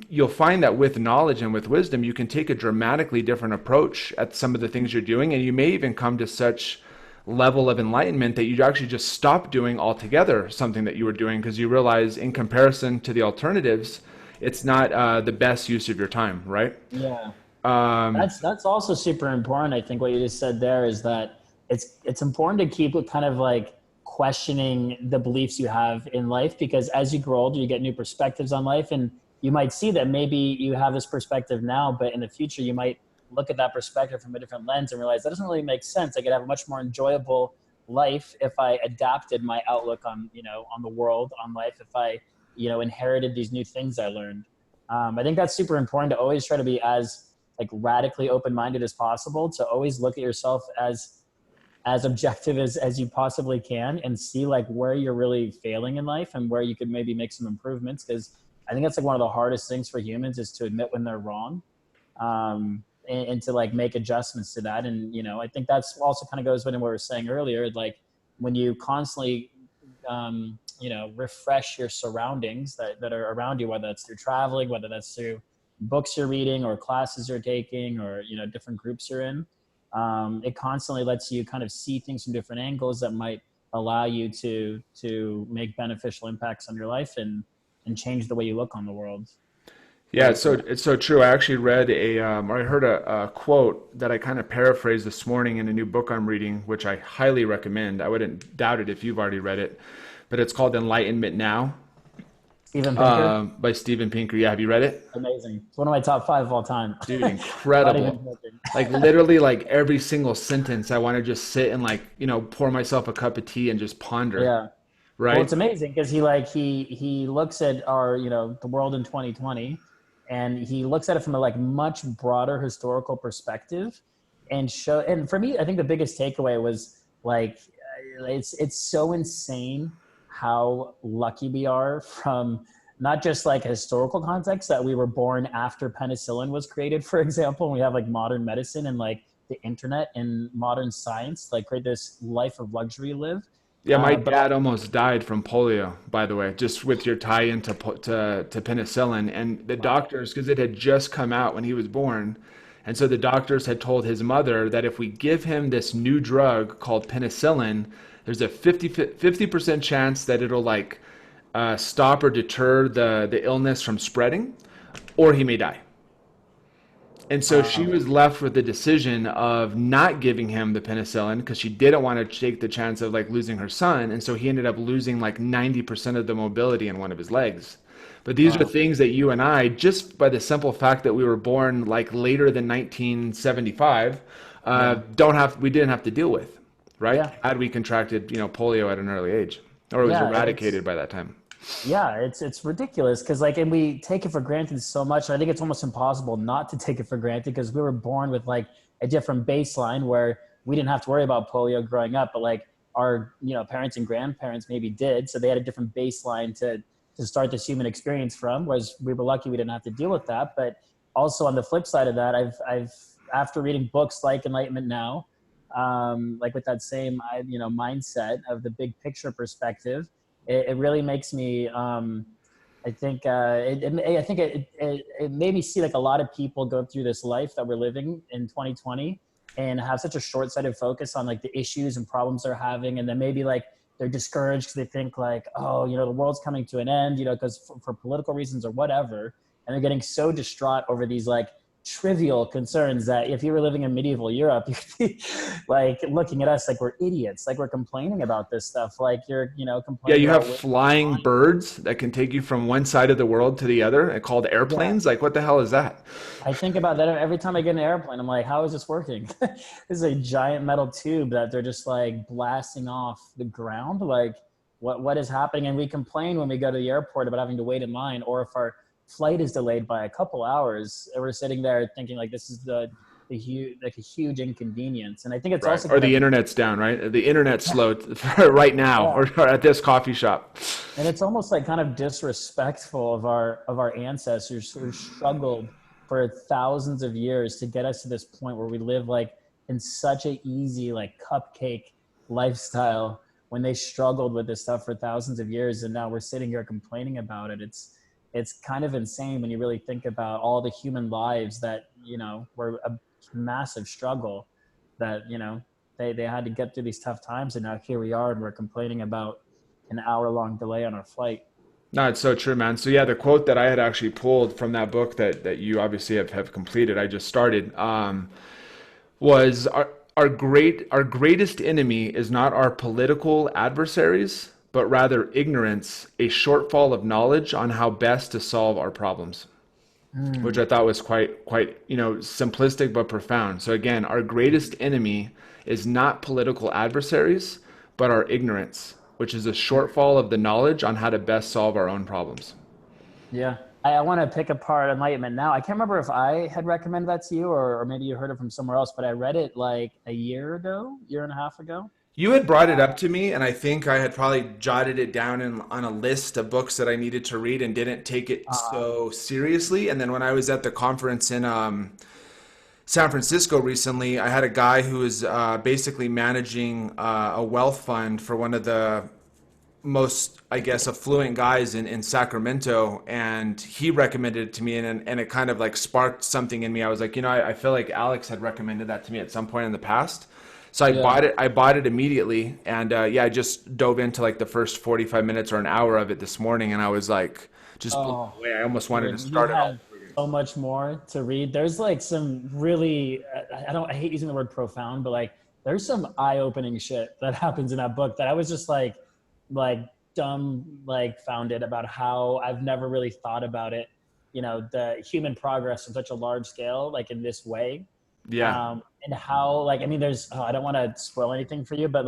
[SPEAKER 2] you'll find that with knowledge and with wisdom, you can take a dramatically different approach at some of the things you're doing. And you may even come to such level of enlightenment that you actually just stop doing altogether something that you were doing because you realize in comparison to the alternatives, it's not the best use of your time, right?
[SPEAKER 3] Yeah.
[SPEAKER 2] Um,
[SPEAKER 3] That's also super important. I think what you just said there is that it's important to keep it kind of like questioning the beliefs you have in life, because as you grow older, you get new perspectives on life, and you might see that maybe you have this perspective now, but in the future you might look at that perspective from a different lens and realize that doesn't really make sense. I could have a much more enjoyable life if I adapted my outlook on, on the world, on life, if I, inherited these new things I learned. I think that's super important to always try to be as like radically open-minded as possible, to always look at yourself as objective as you possibly can, and see like where you're really failing in life and where you could maybe make some improvements. Because I think that's like one of the hardest things for humans, is to admit when they're wrong, and to like make adjustments to that. And I think that's also kind of goes with what we were saying earlier, like when you constantly refresh your surroundings that are around you, whether that's through traveling, whether that's through books you're reading or classes you're taking, or different groups you're in, it constantly lets you kind of see things from different angles that might allow you to make beneficial impacts on your life, and change the way you look on the world.
[SPEAKER 2] Yeah, it's so true. I actually read or I heard a quote that I kind of paraphrased this morning in a new book I'm reading, which I highly recommend. I wouldn't doubt it if you've already read it, but it's called Enlightenment Now,
[SPEAKER 3] Steven Pinker,
[SPEAKER 2] by Steven Pinker. Yeah, have you read it?
[SPEAKER 3] amazing. It's one of my top 5 of all time.
[SPEAKER 2] Dude,
[SPEAKER 3] Not even
[SPEAKER 2] incredible.
[SPEAKER 3] joking.
[SPEAKER 2] Like literally, like every single sentence, I want to just sit and like pour myself a cup of tea and just ponder.
[SPEAKER 3] Yeah. Well,
[SPEAKER 2] Right?
[SPEAKER 3] it's amazing because he looks at our, the world in 2020, and he looks at it from a like much broader historical perspective, and for me, I think the biggest takeaway was like, it's so insane how lucky we are, from not just like a historical context, that we were born after penicillin was created, for example, and we have like modern medicine and like the internet and modern science, like create this life of luxury live.
[SPEAKER 2] Yeah, my
[SPEAKER 3] But
[SPEAKER 2] dad almost died from polio, by the way, just with your tie into to penicillin. And the doctors, because it had just come out when he was born, and so the doctors had told his mother that if we give him this new drug called penicillin, there's a 50% chance that it'll like stop or deter the illness from spreading, or he may die. And so she was left with the decision of not giving him the penicillin because she didn't want to take the chance of like losing her son. And so he ended up losing like 90% of the mobility in one of his legs. But these are things that you and I, just by the simple fact that we were born like later than 1975, we didn't have to deal with, right?
[SPEAKER 3] yeah,
[SPEAKER 2] Had we contracted, polio at an early age, or it was
[SPEAKER 3] yeah,
[SPEAKER 2] eradicated by that time.
[SPEAKER 3] yeah, it's ridiculous because like, and we take it for granted so much. And I think it's almost impossible not to take it for granted, because we were born with like a different baseline where we didn't have to worry about polio growing up, but like our parents and grandparents maybe did, so they had a different baseline to start this human experience from. Whereas we were lucky we didn't have to deal with that. But also on the flip side of that, I've after reading books like Enlightenment Now, like with that same mindset of the big picture perspective, it really makes me I think it made me see like a lot of people go through this life that we're living in 2020 and have such a short-sighted focus on like the issues and problems they're having, and then maybe like they're discouraged because they think like, oh, the world's coming to an end, because for political reasons or whatever, and they're getting so distraught over these like trivial concerns that if you were living in medieval Europe, you'd be like looking at us like we're idiots, like we're complaining about this stuff, like you're
[SPEAKER 2] Yeah,
[SPEAKER 3] complaining
[SPEAKER 2] you
[SPEAKER 3] about
[SPEAKER 2] have flying birds that can take you from one side of the world to the other, called
[SPEAKER 3] yeah.
[SPEAKER 2] airplanes. Like, what the hell is that?
[SPEAKER 3] I think about that every time I get in an airplane. I'm like, how is this working? This is a giant metal tube that they're just like blasting off the ground. Like, what is happening? And we complain when we go to the airport about having to wait in line, or if our flight is delayed by a couple hours, and we're sitting there thinking like this is the huge, like a huge inconvenience. And I think it's
[SPEAKER 2] Right.
[SPEAKER 3] also
[SPEAKER 2] Or
[SPEAKER 3] kind
[SPEAKER 2] the
[SPEAKER 3] of,
[SPEAKER 2] internet's down, right? The internet's slow right now,
[SPEAKER 3] yeah.
[SPEAKER 2] or at this coffee shop.
[SPEAKER 3] And it's almost like kind of disrespectful of our ancestors who struggled for thousands of years to get us to this point where we live like in such a easy like cupcake lifestyle, when they struggled with this stuff for thousands of years, and now we're sitting here complaining about it. It's kind of insane when you really think about all the human lives that were a massive struggle, that they had to get through these tough times, and now here we are, and we're complaining about an hour-long delay on our flight.
[SPEAKER 2] No, it's so true, man. So yeah, the quote that I had actually pulled from that book that you obviously have completed, I just started, was our greatest enemy is not our political adversaries, but rather ignorance, a shortfall of knowledge on how best to solve our problems. Which I thought was quite, simplistic but profound. So again, our greatest enemy is not political adversaries, but our ignorance, which is a shortfall of the knowledge on how to best solve our own problems.
[SPEAKER 3] Yeah. I want to pick apart enlightenment now. I can't remember if I had recommended that to you or maybe you heard it from somewhere else, but I read it like a year and a half ago.
[SPEAKER 2] You had brought it up to me, and I think I had probably jotted it down on a list of books that I needed to read and didn't take it so seriously. And then when I was at the conference in San Francisco recently, I had a guy who was basically managing a wealth fund for one of the most, I guess, affluent guys in Sacramento, and he recommended it to me, and it kind of like sparked something in me. I was like, I feel like Alex had recommended that to me at some point in the past. So I bought it immediately, and I just dove into like the first 45 minutes or an hour of it this morning, and I was like, just blown away. I almost wanted to start it all.
[SPEAKER 3] So much more to read. There's like some really, I hate using the word profound, but like there's some eye-opening shit that happens in that book that I was just like dumb, founded about how I've never really thought about it, the human progress on such a large scale, like in this way.
[SPEAKER 2] Yeah.
[SPEAKER 3] And how, I don't want to spoil anything for you, but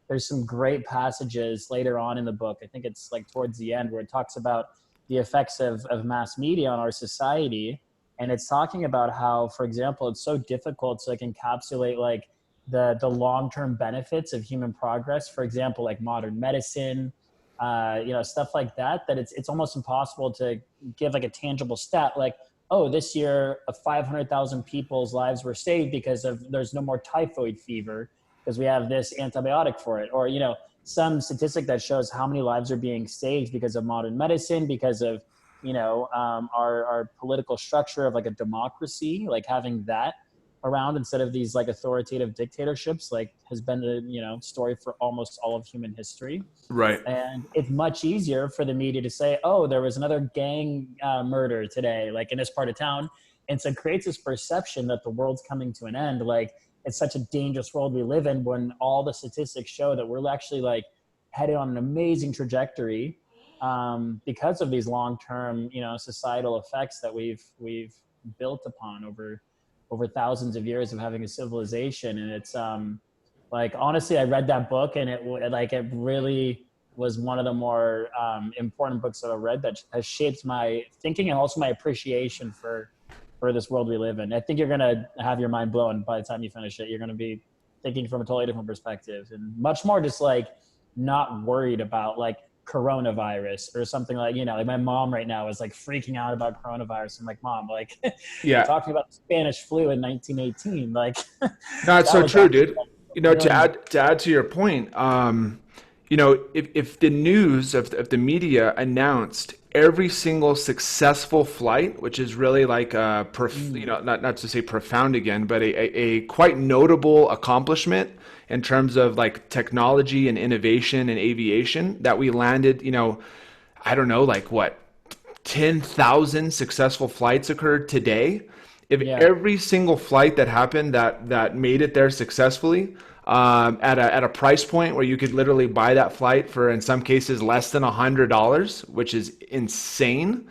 [SPEAKER 3] there's some great passages later on in the book. I think it's towards the end where it talks about the effects of mass media on our society. And it's talking about how, for example, it's so difficult to encapsulate the long-term benefits of human progress. For example, modern medicine, stuff like that it's almost impossible to give a tangible stat this year 500,000 people's lives were saved because there's no more typhoid fever because we have this antibiotic for it, or some statistic that shows how many lives are being saved because of modern medicine, because of our political structure of a democracy, having that around instead of these authoritative dictatorships has been the story for almost all of human history.
[SPEAKER 2] Right.
[SPEAKER 3] And it's much easier for the media to say, oh, there was another gang murder today in this part of town, and so it creates this perception that the world's coming to an end. It's such a dangerous world we live in, when all the statistics show that we're actually headed on an amazing trajectory because of these long-term societal effects that we've built upon over thousands of years of having a civilization. And it's honestly, I read that book, and it really was one of the more important books that I've read that has shaped my thinking and also my appreciation for this world we live in. I think you're going to have your mind blown by the time you finish it. You're going to be thinking from a totally different perspective, and much more just not worried about coronavirus or something my mom right now is freaking out about coronavirus. I'm like, Mom,
[SPEAKER 2] yeah,
[SPEAKER 3] talking about the Spanish flu in 1918,
[SPEAKER 2] no, it's so true, dude. To add to your point, if the news of the media announced every single successful flight, which is really not to say profound again, but a quite notable accomplishment in terms of technology and innovation and aviation, that we landed, 10,000 successful flights occurred today. If every single flight that happened that made it there successfully, at a price point where you could literally buy that flight for, in some cases, less than $100, which is insane.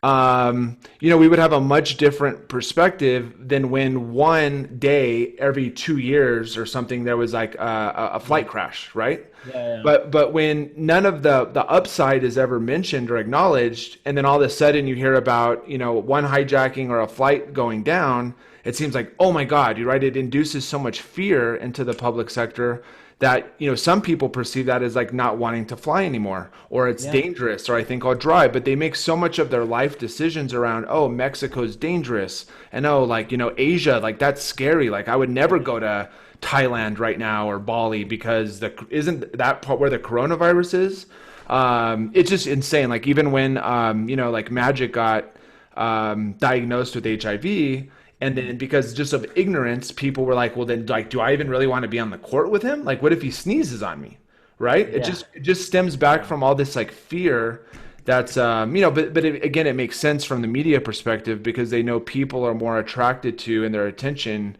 [SPEAKER 2] We would have a much different perspective than when one day every 2 years or something there was a flight crash, right?
[SPEAKER 3] Yeah.
[SPEAKER 2] But when none of the upside is ever mentioned or acknowledged, and then all of a sudden you hear about one hijacking or a flight going down, it seems like, oh my God, you're right. It induces so much fear into the public sector that some people perceive that as not wanting to fly anymore, or it's dangerous, or I think I'll drive. But they make so much of their life decisions around, oh, Mexico's dangerous, and Asia, that's scary. I would never go to Thailand right now or Bali because isn't that part where the coronavirus is? It's just insane. Even when Magic got diagnosed with HIV, And then because just of ignorance, people were like, well, then like, do I even really want to be on the court with him? Like, what if he sneezes on me? Right?
[SPEAKER 3] Yeah.
[SPEAKER 2] It just stems back from all this like fear that's, again, it makes sense from the media perspective because they know people are more attracted to and their attention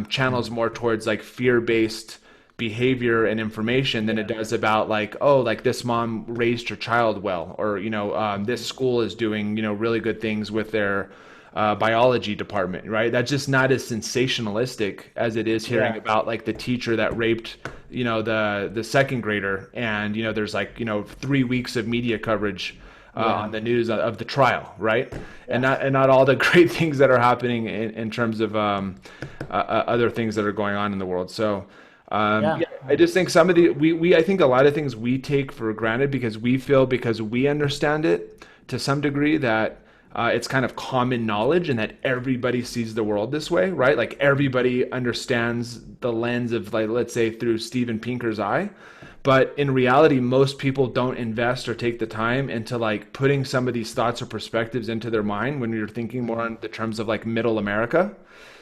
[SPEAKER 2] channels more towards like fear-based behavior and information than it does about like, oh, like this mom raised her child well, or, this school is doing, really good things with their biology department, right? That's just not as sensationalistic as it is hearing about like the teacher that raped, the second grader. And, there's like, 3 weeks of media coverage on the news of the trial, right? And not all the great things that are happening in terms of other things that are going on in the world. So I just think some of I think a lot of things we take for granted because we understand it to some degree that it's kind of common knowledge and that everybody sees the world this way, right? Like everybody understands the lens of, like, let's say through Steven Pinker's eye. But in reality, most people don't invest or take the time into like putting some of these thoughts or perspectives into their mind when you're thinking more in the terms of like middle America.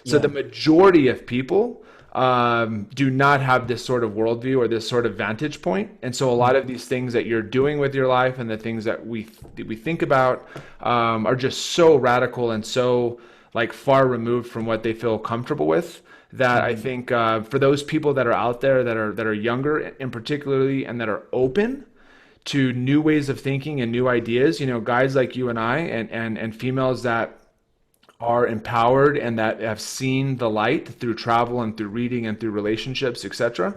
[SPEAKER 2] So the majority of people do not have this sort of worldview or this sort of vantage point. And so a lot of these things that you're doing with your life and the things that we think about are just so radical and so like far removed from what they feel comfortable with that I think for those people that are out there that are younger in particularly and that are open to new ways of thinking and new ideas, guys like you and I and females that are empowered and that have seen the light through travel and through reading and through relationships, etc.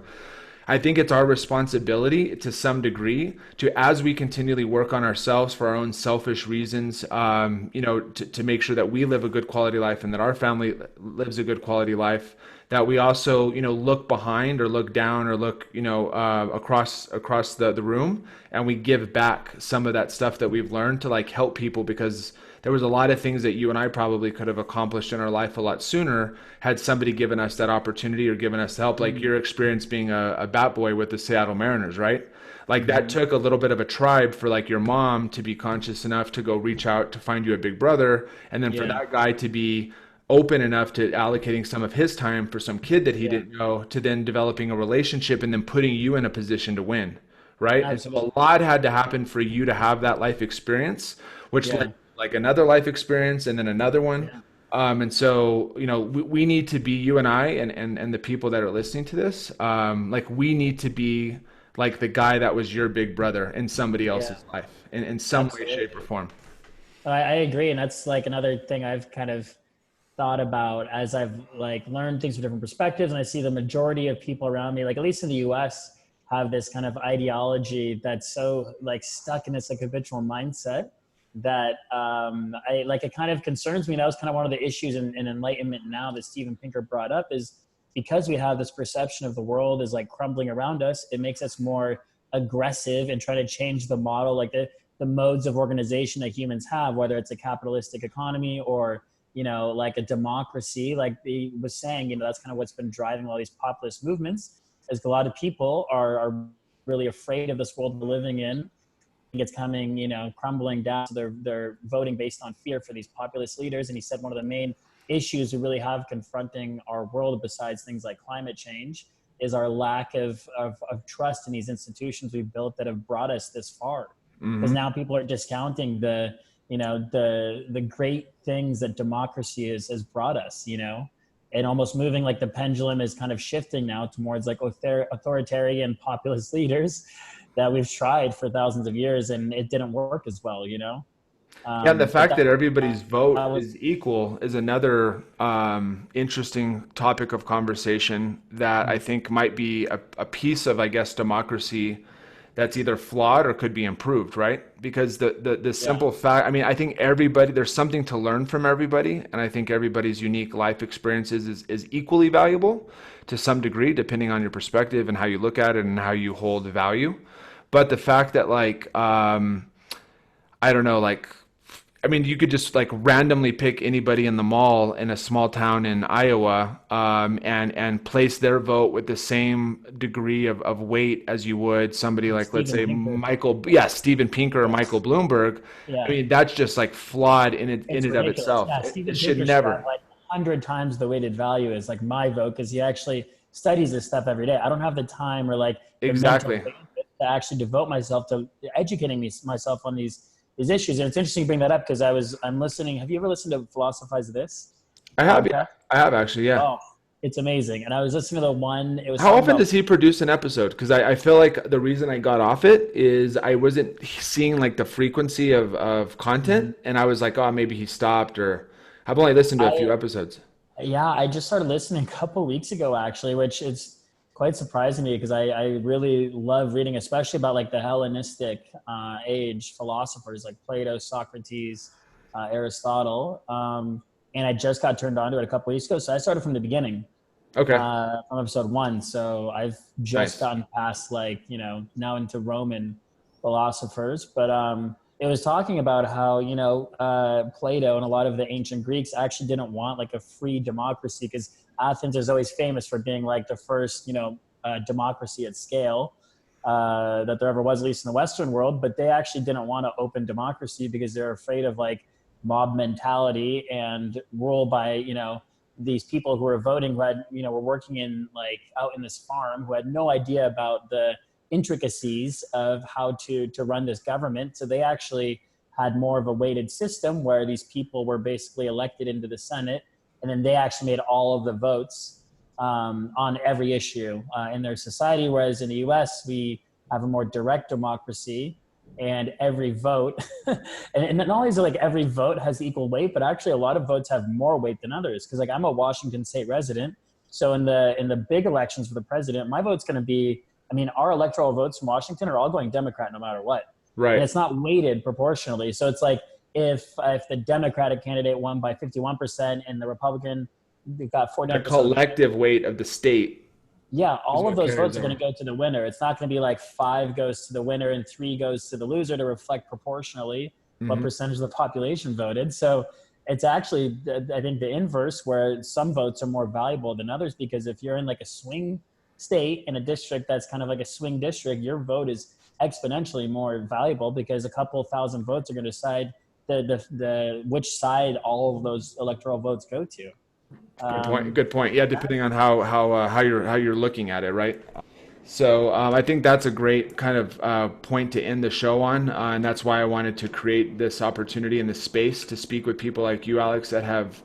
[SPEAKER 2] I think it's our responsibility to some degree to, as we continually work on ourselves for our own selfish reasons, to make sure that we live a good quality life and that our family lives a good quality life, that we also, look behind or look down or look, across the room and we give back some of that stuff that we've learned to like help people, because there was a lot of things that you and I probably could have accomplished in our life a lot sooner had somebody given us that opportunity or given us help, like your experience being a bat boy with the Seattle Mariners, right? Like that took a little bit of a tribe for like your mom to be conscious enough to go reach out to find you a big brother. And then for that guy to be open enough to allocating some of his time for some kid that he didn't know, to then developing a relationship and then putting you in a position to win, right? Absolutely. And so a lot had to happen for you to have that life experience, which led like another life experience and then another one. And so, we need to be, you and I and the people that are listening to this, like we need to be like the guy that was your big brother in somebody else's life in some way, shape or form.
[SPEAKER 3] I agree. And that's like another thing I've kind of thought about as I've like learned things from different perspectives. And I see the majority of people around me, like at least in the US, have this kind of ideology that's so like stuck in this like habitual mindset that it kind of concerns me. That was kind of one of the issues in enlightenment now that Steven Pinker brought up, is because we have this perception of the world is like crumbling around us, it makes us more aggressive and try to change the model, like the modes of organization that humans have, whether it's a capitalistic economy or, like a democracy. Like he was saying, that's kind of what's been driving all these populist movements, is a lot of people are really afraid of this world we're living in. It's coming, crumbling down. So they're voting based on fear for these populist leaders. And he said one of the main issues we really have confronting our world, besides things like climate change, is our lack of trust in these institutions we've built that have brought us this far. Because now people are discounting the great things that democracy has brought us, and almost moving, like the pendulum is kind of shifting now towards like authoritarian populist leaders that we've tried for thousands of years and it didn't work as well,
[SPEAKER 2] And the fact that everybody's vote is equal is another interesting topic of conversation that I think might be a piece of, I guess, democracy that's either flawed or could be improved, right? Because the simple fact, I think everybody, there's something to learn from everybody. And I think everybody's unique life experiences is equally valuable to some degree, depending on your perspective and how you look at it and how you hold value. But the fact that you could just like randomly pick anybody in the mall in a small town in Iowa and place their vote with the same degree of weight as you would somebody like, let's say, Steven Pinker or Michael Bloomberg. That's just like flawed in and of itself.
[SPEAKER 3] Steven
[SPEAKER 2] It should
[SPEAKER 3] Pinker's
[SPEAKER 2] never.
[SPEAKER 3] got like 100 times the weighted value is like my vote, because he actually studies this stuff every day. I don't have the time or like the mental
[SPEAKER 2] Exactly.
[SPEAKER 3] bandwidth to actually devote myself to educating myself on these issues. And it's interesting you bring that up, because I'm listening. Have you ever listened to Philosophize This
[SPEAKER 2] I have, yeah.
[SPEAKER 3] podcast?
[SPEAKER 2] I have actually, yeah.
[SPEAKER 3] Oh, it's amazing. And I was listening to the one, it was
[SPEAKER 2] How
[SPEAKER 3] talking
[SPEAKER 2] often
[SPEAKER 3] about,
[SPEAKER 2] does he produce an episode? Because I feel like the reason I got off it is I wasn't seeing like the frequency of content, and I was like, oh, maybe he stopped, or I've only listened to a few
[SPEAKER 3] I,
[SPEAKER 2] episodes.
[SPEAKER 3] yeah, I just started listening a couple weeks ago, actually, which is quite surprising to me, because I really love reading, especially about like the Hellenistic age philosophers like Plato, Socrates, Aristotle. And I just got turned on to it a couple weeks ago. So I started from the beginning,
[SPEAKER 2] Okay,
[SPEAKER 3] from episode one. So I've just
[SPEAKER 2] nice.
[SPEAKER 3] gotten past like, now into Roman philosophers. But it was talking about how, Plato and a lot of the ancient Greeks actually didn't want like a free democracy, because Athens is always famous for being like the first, democracy at scale that there ever was, at least in the Western world. But they actually didn't want to open democracy because they're afraid of like mob mentality and rule by, these people who were voting, who had, were working in like out in this farm, who had no idea about the intricacies of how to run this government. So they actually had more of a weighted system where these people were basically elected into the Senate, and then they actually made all of the votes on every issue in their society. Whereas in the US, we have a more direct democracy, and every vote, and not only is it like every vote has equal weight, but actually a lot of votes have more weight than others. Because like I'm a Washington State resident, so in the big elections for the president, my vote's going to be, I mean, our electoral votes from Washington are all going Democrat no matter what, and
[SPEAKER 2] Right.
[SPEAKER 3] it's not weighted proportionally. So it's like if the Democratic candidate won by 51% and the Republican got
[SPEAKER 2] The
[SPEAKER 3] 49% of the vote,
[SPEAKER 2] collective weight of the state
[SPEAKER 3] yeah,
[SPEAKER 2] is
[SPEAKER 3] all of
[SPEAKER 2] what
[SPEAKER 3] those
[SPEAKER 2] carries
[SPEAKER 3] votes are going
[SPEAKER 2] over.
[SPEAKER 3] to go to the winner. It's not going to be like 5 goes to the winner and 3 goes to the loser, to reflect proportionally what
[SPEAKER 2] Hmm.
[SPEAKER 3] percentage of the population voted. So it's actually, I think, the inverse, where some votes are more valuable than others, because if you're in like a swing state in a district that's kind of like a swing district, your vote is exponentially more valuable, because a couple thousand votes are going to decide the which side all of those electoral votes go to.
[SPEAKER 2] Good point.
[SPEAKER 3] Um,
[SPEAKER 2] Good point. Yeah, depending on how you're looking at it, right? So I think that's a great kind of point to end the show on, and that's why I wanted to create this opportunity and this space to speak with people like you, Alex, that have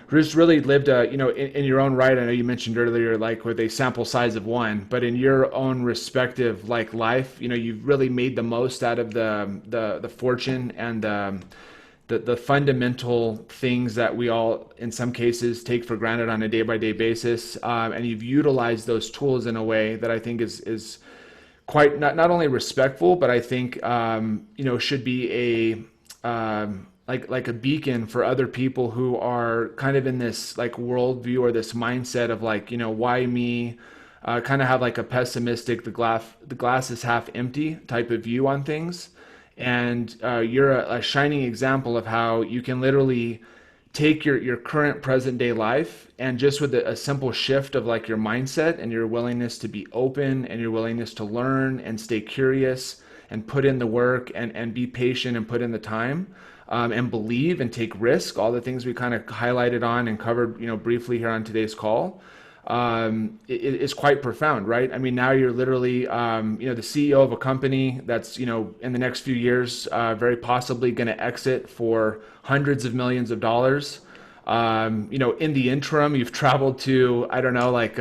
[SPEAKER 2] just really lived in your own right. I know you mentioned earlier, like with a sample size of one, but in your own respective like life, you've really made the most out of the fortune and the fundamental things that we all, in some cases, take for granted on a day by day basis, and you've utilized those tools in a way that I think is quite not only respectful, but I think should be a like a beacon for other people who are kind of in this like worldview or this mindset of like, why me, kind of have like a pessimistic, the glass is half empty type of view on things. And you're a shining example of how you can literally take your current present day life, and just with a simple shift of like your mindset and your willingness to be open and your willingness to learn and stay curious and put in the work and be patient and put in the time, and believe and take risk, all the things we kind of highlighted on and covered briefly here on today's call, is quite profound, right? I mean, now you're literally, the CEO of a company that's, in the next few years, very possibly going to exit for hundreds of millions of dollars. In the interim, you've traveled to, I don't know, like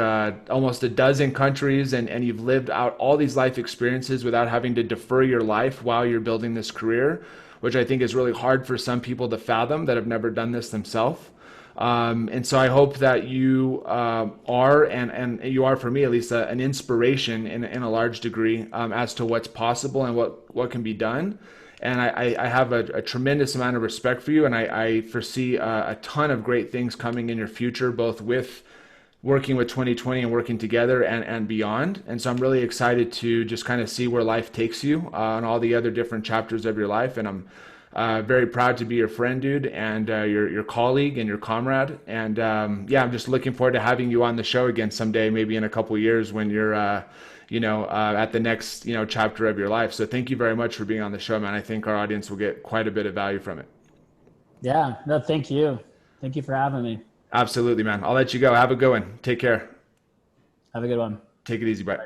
[SPEAKER 2] almost a dozen countries, and you've lived out all these life experiences without having to defer your life while you're building this career, which I think is really hard for some people to fathom that have never done this themselves. And so I hope that you are, and you are for me at least, an inspiration in a large degree, as to what's possible and what can be done. And I have a tremendous amount of respect for you, and I foresee a ton of great things coming in your future, both with working with 2020 and working together and beyond. And so I'm really excited to just kind of see where life takes you on all the other different chapters of your life. And I'm very proud to be your friend, dude, and your colleague and your comrade. And yeah, I'm just looking forward to having you on the show again someday, maybe in a couple of years when you're, at the next, chapter of your life. So thank you very much for being on the show, man. I think our audience will get quite a bit of value from it.
[SPEAKER 3] Yeah, no, thank you. Thank you for having me.
[SPEAKER 2] Absolutely, man. I'll let you go. Have a good one. Take care.
[SPEAKER 3] Have a good one.
[SPEAKER 2] Take it easy. Bye.